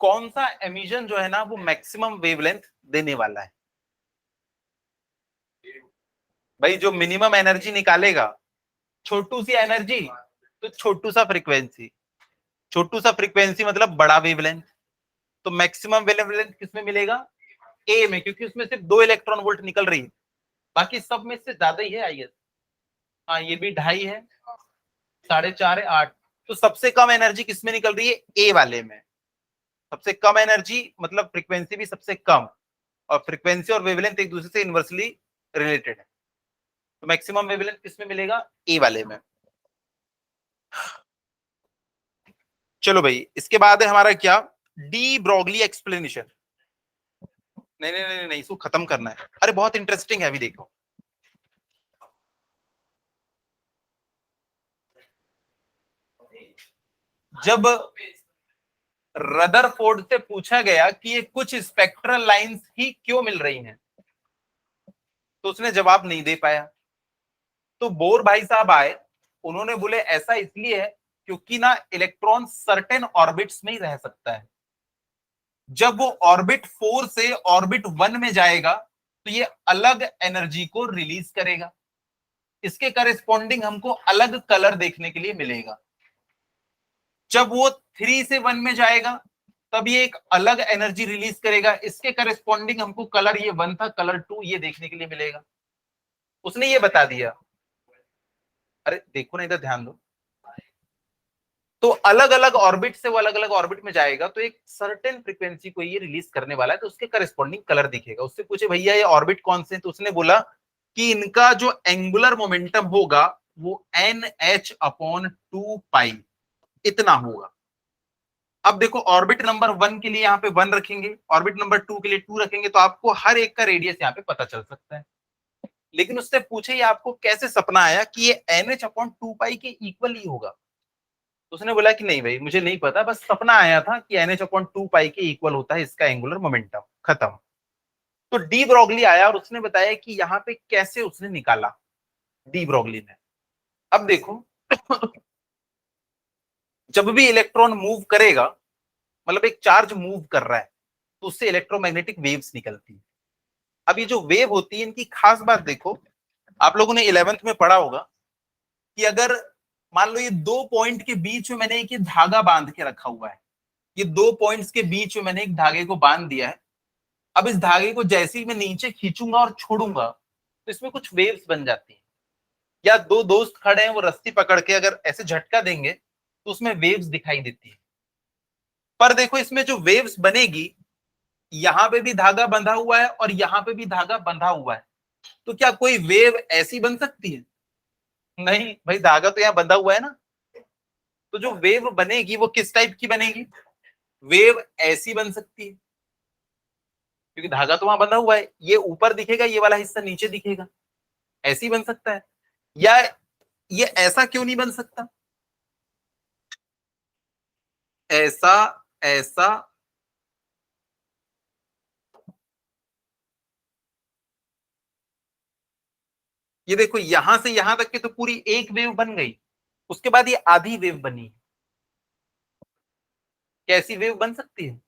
कौन सा एमिशन जो है ना वो मैक्सिमम वेवलेंथ देने वाला है। भाई जो मिनिमम एनर्जी निकालेगा, छोटू सी एनर्जी तो छोटू सा फ्रीक्वेंसी, छोटू सा फ्रीक्वेंसी मतलब बड़ा वेवलेंथ। तो मैक्सिमम वेवलेंथ किसमें मिलेगा? ए में, क्योंकि उसमें सिर्फ 2 इलेक्ट्रॉन वोल्ट निकल रही है, बाकी सब में से ज्यादा ही है आई गेस। हाँ, ये भी 2.5 है, 4.5 है, 8। तो सबसे कम एनर्जी किसमें निकल रही है? ए वाले में। सबसे कम एनर्जी मतलब फ्रीक्वेंसी भी सबसे कम, और फ्रीक्वेंसी और वेवलेंथ एक दूसरे से इनवर्सली रिलेटेड है। तो मैक्सिमम वेवलेंथ किसमें मिलेगा? ए वाले में। चलो भाई, इसके बाद है हमारा क्या? De Broglie explanation. नहीं नहीं नहीं नहीं, इसको खत्म करना है। अरे बहुत इंटरेस्टिंग है, अभी देखो। जब रदरफोर्ड से पूछा गया कि ये कुछ स्पेक्ट्रल लाइंस ही क्यों मिल रही हैं, तो उसने जवाब नहीं दे पाया। तो बोर भाई साहब आए, उन्होंने बोले ऐसा इसलिए है क्योंकि ना इलेक्ट्रॉन सर्टेन ऑर्बिट्स में ही रह सकता है। जब वो ऑर्बिट 4 से ऑर्बिट 1 में जाएगा तो ये अलग एनर्जी को रिलीज करेगा। इसके करेस्पॉन्डिंग हमको अलग कलर देखने के लिए मिलेगा। जब वो 3 से 1 में जाएगा तब ये एक अलग एनर्जी रिलीज करेगा। इसके करेस्पॉन्डिंग हमको कलर, ये 1 था, कलर 2 ये देखने के लिए मिलेगा। उसने ये बता दिया। अरे देखो ना, इधर ध्यान दो। तो अलग अलग ऑर्बिट से वो अलग अलग ऑर्बिट में जाएगा तो एक सर्टेन फ्रीक्वेंसी को ये रिलीज करने वाला है, तो उसके करस्पॉन्डिंग कलर दिखेगा। उससे पूछे भैया ये ऑर्बिट कौन से हैं, तो उसने बोला कि इनका जो एंगुलर मोमेंटम होगा वो NH/2 पाई इतना होगा। अब देखो, ऑर्बिट नंबर 1 के लिए यहाँ पे 1 रखेंगे, ऑर्बिट नंबर 2 के लिए 2 रखेंगे, तो आपको हर एक का रेडियस यहाँ पे पता चल सकता है। लेकिन उससे पूछे ये आपको कैसे सपना आया कि ये NH/2 पाई के इक्वल ही होगा? तो उसने बोला कि नहीं भाई, मुझे नहीं पता, बस सपना आया था कि NH/2 पाई के इक्वल होता है इसका एंगुलर मोमेंटम, खत्म। तो डी ब्रॉगली आया और उसने बताया कि यहाँ पे कैसे उसने निकाला, डी ब्रॉगली ने। अब देखो जब भी इलेक्ट्रॉन मूव करेगा, मतलब एक चार्ज मूव कर रहा है, तो उससे इलेक्ट्रोमैग्नेटिक वेव्स निकलती है। अब ये जो वेव होती है, इनकी खास बात देखो, आप लोगों ने 11th में पढ़ा होगा कि अगर मान लो ये 2 पॉइंट के बीच में मैंने एक ये धागा बांध के रखा हुआ है, ये 2 पॉइंट्स के बीच में मैंने एक धागे को बांध दिया है। अब इस धागे को जैसे ही मैं नीचे खींचूंगा और छोड़ूंगा तो इसमें कुछ वेव्स बन जाती हैं। या दो दोस्त खड़े हैं, वो रस्सी पकड़ के अगर ऐसे झटका देंगे तो उसमें वेव्स दिखाई देती है। पर देखो, इसमें जो वेव्स बनेगी, यहां पे भी धागा बंधा हुआ है और यहां पे भी धागा बंधा हुआ है, तो क्या कोई वेव ऐसी बन सकती है? नहीं भाई, धागा तो यहाँ बंधा हुआ है ना। तो जो वेव बनेगी वो किस टाइप की बनेगी? वेव ऐसी बन सकती है, क्योंकि धागा तो वहां बंधा हुआ है, ये ऊपर दिखेगा, ये वाला हिस्सा नीचे दिखेगा, ऐसी बन सकता है। या ये ऐसा क्यों नहीं बन सकता? ऐसा, ऐसा, ये देखो यहां से यहां तक की तो पूरी एक वेव बन गई, उसके बाद ये आधी वेव बनी। कैसी वेव बन सकती है?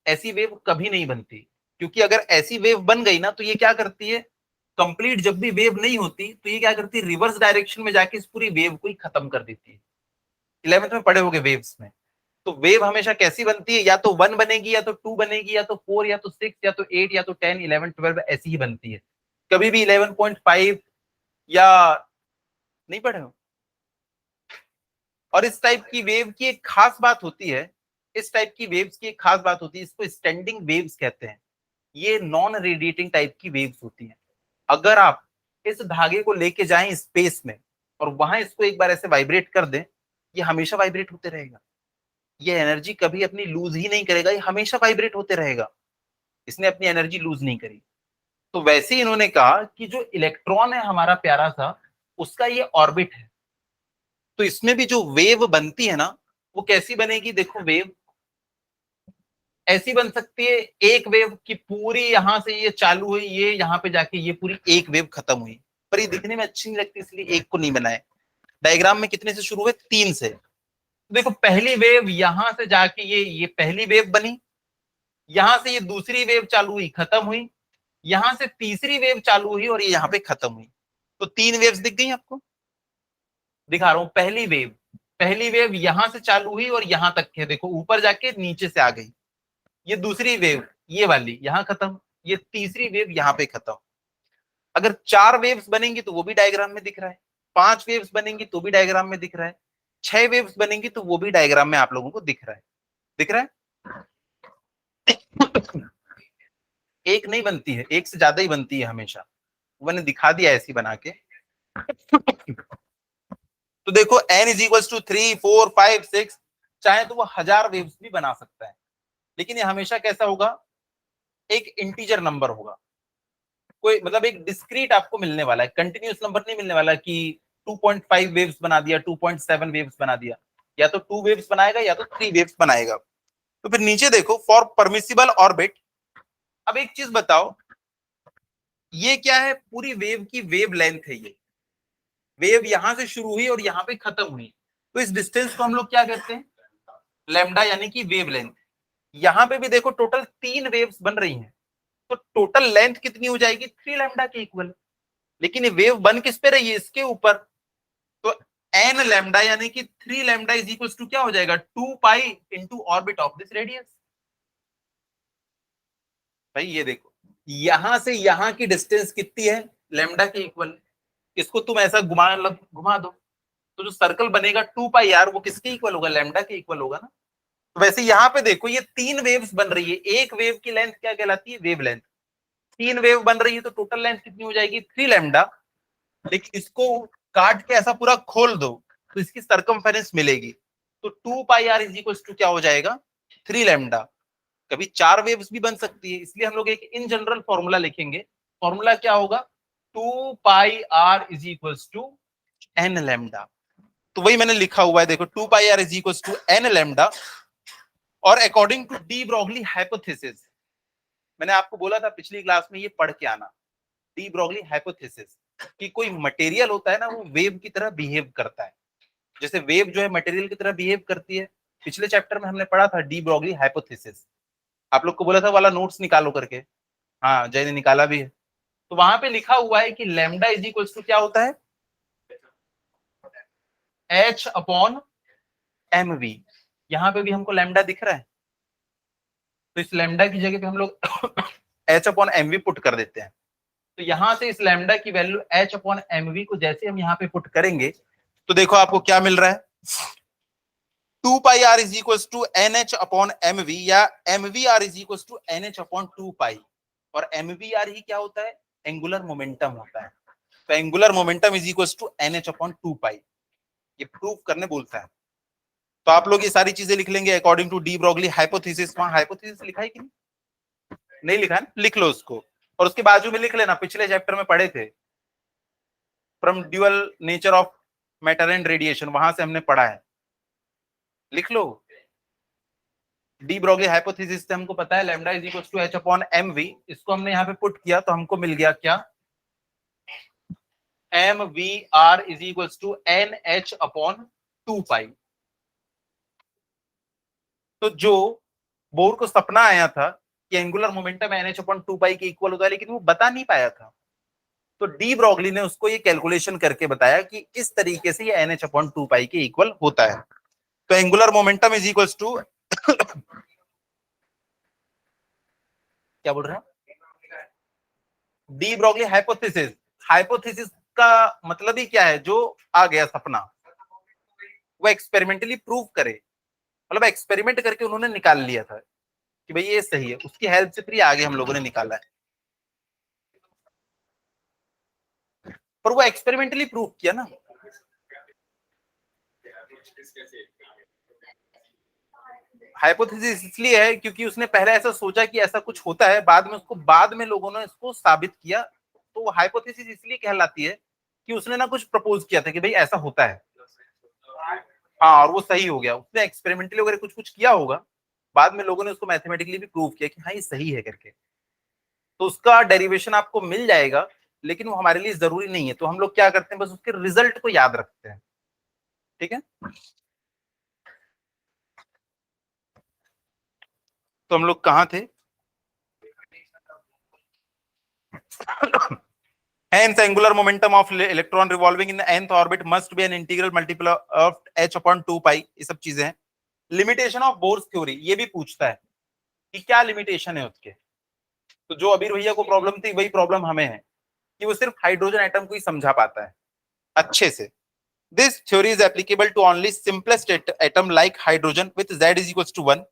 ऐसी वेव कभी नहीं बनती, क्योंकि अगर ऐसी वेव बन गई ना तो ये क्या करती है, कंप्लीट जब भी वेव नहीं होती तो ये क्या करती है, रिवर्स डायरेक्शन में जाके इस पूरी वेव को ही खत्म कर देती है। 11th में पढ़े होगे वेव्स में। तो वेव हमेशा कैसी बनती है, या तो 1 बनेगी, या तो 2 बनेगी, या तो 4, या तो 6, या तो 8, या तो 10, 11, 12 ऐसी ही बनती है। कभी भी 11.5 या नहीं पढ़े हो? और इस टाइप की वेव की एक खास बात होती है, इस टाइप की वेव्स की एक खास बात होती है, इसको स्टैंडिंग वेव्स कहते हैं। ये नॉन रेडिएटिंग टाइप की वेव्स होती हैं। अगर आप इस धागे को लेके जाएं स्पेस में और वहां इसको एक बार ऐसे वाइब्रेट कर दें, ये हमेशा वाइब्रेट होते रहेगा। ये एनर्जी कभी अपनी लूज ही नहीं करेगा, ये हमेशा वाइब्रेट होते रहेगा। इसने अपनी एनर्जी लूज नहीं करी। तो वैसे ही इन्होंने कहा कि जो इलेक्ट्रॉन है हमारा प्यारा सा, उसका ये ऑर्बिट है। तो इसमें भी जो वेव बनती है ना, वो कैसी बनेगी? देखो, वेव ऐसी बन सकती है, एक वेव की पूरी यहां से ये चालू हुई, ये यहां पे जाके ये पूरी एक वेव खत्म हुई। पर ये दिखने में अच्छी नहीं लगती, इसलिए एक को नहीं बनाए। डायग्राम में कितने से शुरू हुए? 3 से। तो देखो, पहली वेव यहां से जाके ये पहली वेव बनी, यहां से ये दूसरी वेव चालू हुई, खत्म हुई, यहां से तीसरी वेव चालू हुई और ये यहाँ पे खत्म हुई। तो 3 वेव्स दिख गई आपको? दिखा रहा हूं। पहली वेव यहां से चालू हुई और यहां तक है, देखो ऊपर जाके नीचे से आ गई। ये दूसरी वेव, ये वाली यहां खत्म, ये तीसरी वेव यहां पे खत्म। अगर 4 वेव्स बनेंगी तो वो भी डायग्राम में दिख रहा है, 5 वेव्स बनेंगी तो भी डायग्राम में दिख रहा है, 6 वेव्स बनेंगी तो वो भी डायग्राम में आप लोगों को दिख रहा है। दिख रहा है? एक नहीं बनती है, एक से ज्यादा ही बनती है हमेशा। वो मैंने दिखा दिया ऐसी बना के। तो देखो n इज इक्वल्स टू 3 4 5 6, चाहे तो वो 1000 वेव्स भी बना सकता है, लेकिन ये हमेशा कैसा होगा, एक इंटीजर नंबर होगा, कोई मतलब एक डिस्क्रीट आपको मिलने वाला है, कंटिन्यूस नंबर नहीं मिलने वाला कि 2.5 वेव्स बना दिया, 2.7 वेव्स बना दिया, या तो 2 वेव्स बनाएगा या तो 3 वेव्स बनाएगा। तो फिर नीचे देखो, फॉर परमिसिबल ऑर्बिट। अब एक चीज बताओ, ये क्या है, पूरी वेव की वेव लेंथ है, ये वेव यहां से शुरू हुई और यहां पे खत्म हुई, तो इस डिस्टेंस को हम लोग क्या कहते हैं, लैम्डा, यानी कि वेव लेंथ। यहां पे भी देखो टोटल 3 वेव्स बन रही हैं, तो टोटल लेंथ कितनी हो जाएगी, 3 लैम्डा के इक्वल। लेकिन ये वेव बन किस पे रही है, इसके ऊपर, तो एन लैम्डा यानी कि 3 लैम्डा इज इक्वल टू क्या हो जाएगा, 2 pi into orbit of this radius. भाई ये देखो, यहां से यहां की डिस्टेंस कितनी है, लैम्डा के इक्वल। इसको तुम ऐसा घुमा दो, तो जो सर्कल बनेगा 2 पाई आर, वो किसके इक्वल होगा, लैम्डा के इक्वल होगा ना। तो वैसे यहाँ पे देखो, ये 3 वेव्स बन रही है, एक वेव की लेंथ क्या कहलाती है, वेव लेंथ। 3 वेव बन रही है तो टोटल लेंथ कितनी हो जाएगी, 3 लैम्डा। लेकिन इसको काट के ऐसा पूरा खोल दो तो इसकी सरकमफेरेंस मिलेगी, तो 2 pi r is equal to क्या हो जाएगा, 3 लैम्डा। कभी 4 वेव्स भी बन सकती है, इसलिए हम लोग एक इन जनरल फॉर्मूला लिखेंगे। फॉर्मूला क्या होगा, 2 pi r is equal to n lambda. तो वही मैंने लिखा हुआ है, देखो 2 pi r is equal to n lambda. और according to de Broglie hypothesis, मैंने आपको बोला था पिछली क्लास में ये पढ़ के आना, डी ब्रॉगली हाइपोथेसिस, कि कोई मटेरियल होता है ना, वो वेव की तरह बिहेव करता है, जैसे वेव जो है मटेरियल की तरह बिहेव करती है। पिछले चैप्टर में हमने पढ़ा था डी ब्रॉगली हाइपोथेसिस, आप लोग को बोला था वाला नोट्स निकालो करके, हाँ जय ने निकाला भी है। तो वहां पे लिखा हुआ है कि लैम्डा इज इक्वल टू क्या होता है, एच अपॉन एम वी। यहां पे भी हमको लैम्डा दिख रहा है, तो इस लैम्डा की जगह पे हम लोग h upon m v put कर देते हैं। तो यहां से इस लैम्डा की value h upon m v को जैसे हम यहाँ पे पुट करेंगे, तो देखो आपको क्या मिल रहा है, 2 pi r is equal to n h upon m v, या m v r is equal to n h upon 2 pi. और एम वी आर ही क्या होता है, एंगुलर मोमेंटम होता है, तो angular momentum is equal to n h upon 2 pi, ये prove करने बोलता है। तो आप लोग ये सारी चीजें लिख लेंगे according to de Broglie hypothesis. वहां हाइपोथेसिस लिखा है कि नहीं लिखा है, लिख लो उसको, और उसके बाजू में लिख लेना, पिछले चैप्टर में पढ़े थे, from dual nature of matter and radiation, वहां से हमने पढ़ा है, लिख लो। डी ब्रॉगली हाइपोथेसिस से हमको पता है lambda is equal to h upon m v, इसको हमने यहाँ पे पुट किया तो हमको मिल गया क्या, m v r is equal to n h upon 2 pi. तो जो बोर को सपना आया था कि angular momentum n h upon 2 pi के इक्वल होता है, लेकिन वो बता नहीं पाया था, तो डी ब्रॉगली ने उसको ये कैलकुलेशन करके बताया कि इस तरीके से ये एन एच अपॉन 2 पाई के इक्वल होता है। तो angular momentum is equal to क्या बोल रहे हैं, डी ब्रॉगली हाइपोथेसिस। हाइपोथेसिस का मतलब ही क्या है, जो आ गया सपना वो एक्सपेरिमेंटली प्रूव करे, मतलब एक्सपेरिमेंट करके उन्होंने निकाल लिया था कि भाई ये सही है, उसकी हेल्प से फिर ये आगे हम लोगों ने निकाला है, पर वो एक्सपेरिमेंटली प्रूव किया ना। हाइपोथेसिस इसलिए है क्योंकि उसने पहले ऐसा सोचा कि ऐसा कुछ होता है, बाद में लोगों ने इसको साबित किया, तो वो हाइपोथेसिस इसलिए कहलाती है कि उसने ना कुछ प्रपोज किया था कि भाई ऐसा होता है, हाँ, और वो सही हो गया, उसने एक्सपेरिमेंटली वगैरह कुछ कुछ किया होगा, बाद में लोगों ने उसको मैथमेटिकली भी प्रूव किया कि हाँ ये सही है करके। तो उसका डेरिवेशन आपको मिल जाएगा, लेकिन वो हमारे लिए जरूरी नहीं है, तो हम लोग क्या करते हैं, बस उसके रिजल्ट को याद रखते हैं, ठीक है। तो हम लोग कहाँ थे, hence angular momentum of electron revolving in the nth orbit must be an integral multiple of h upon 2 pi, ये सब चीजें हैं। लिमिटेशन ऑफ बोर्स थ्योरी ये भी पूछता है कि क्या लिमिटेशन है उसके, तो जो अबीर भैया को प्रॉब्लम थी वही प्रॉब्लम हमें है कि वो सिर्फ हाइड्रोजन एटम को ही समझा पाता है अच्छे से। This theory is applicable to only simplest atom like hydrogen with Z is equals to 1.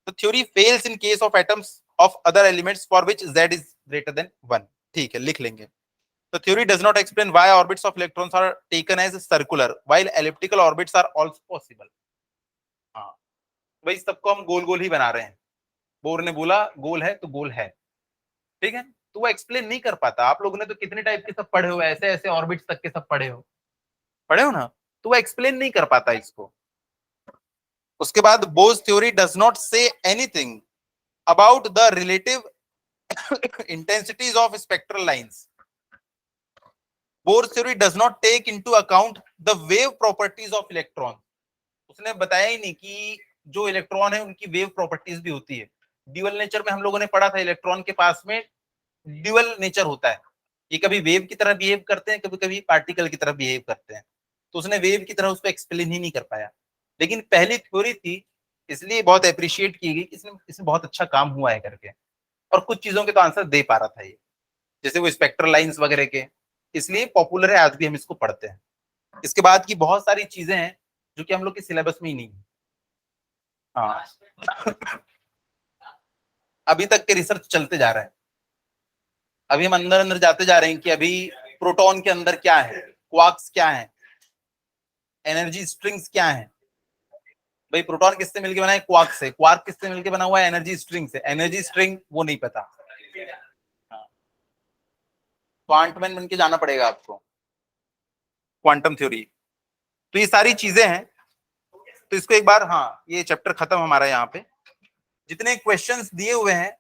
The theory fails in case of atoms of other elements for which Z is greater than 1. ठीक है, लिख लेंगे। The theory does not explain why orbits of electrons are taken as circular while elliptical orbits are also possible. हाँ, भाई सबको हम गोल गोल ही बना रहे हैं, बोर ने बोला गोल है तो गोल है, ठीक है, तो वो एक्सप्लेन नहीं कर पाता। आप लोगों ने तो कितने टाइप के सब पढ़े हो, ऐसे ऐसे ऑर्बिट्स तक के सब पढ़े हो ना, तो वो एक्सप्लेन नहीं कर पाता इसको। उसके बाद Bohr's theory does not say anything about the relative intensities of spectral lines. Bohr's theory does not take into account the wave properties of electron. उसने बताया ही नहीं कि जो इलेक्ट्रॉन है उनकी वेव प्रॉपर्टीज भी होती है। ड्यूअल नेचर में हम लोगों ने पढ़ा था, इलेक्ट्रॉन के पास में ड्यूअल नेचर होता है, ये कभी वेव की तरह बिहेव करते हैं, कभी कभी पार्टिकल की तरह बिहेव करते हैं, तो उसने वेव की तरह उसको एक्सप्लेन ही नहीं कर पाया। लेकिन पहली थ्योरी थी, इसलिए बहुत अप्रिशिएट की गई, इसमें बहुत अच्छा काम हुआ है करके, और कुछ चीजों के तो आंसर दे पा रहा था ये, जैसे वो स्पेक्ट्रल लाइंस वगैरह के, इसलिए पॉपुलर है, आज भी हम इसको पढ़ते हैं। इसके बाद की बहुत सारी चीजें हैं जो कि हम लोग के सिलेबस में ही नहीं है। हाँ अभी तक के रिसर्च चलते जा रहा है, अभी हम अंदर अंदर जाते जा रहे हैं कि अभी प्रोटॉन के अंदर क्या है, क्वार्क्स क्या है, एनर्जी स्ट्रिंग्स क्या है। भाई प्रोटॉन किससे मिलकर बना है, क्वार्क से, क्वार्क किससे मिलकर बना हुआ है, एनर्जी स्ट्रिंग से, एनर्जी स्ट्रिंग वो नहीं पता, क्वांटमैन बन के जाना पड़ेगा आपको, क्वांटम थ्योरी। तो ये सारी चीजें हैं, तो इसको एक बार, हाँ ये चैप्टर खत्म हमारा। यहाँ पे जितने क्वेश्चंस दिए हुए हैं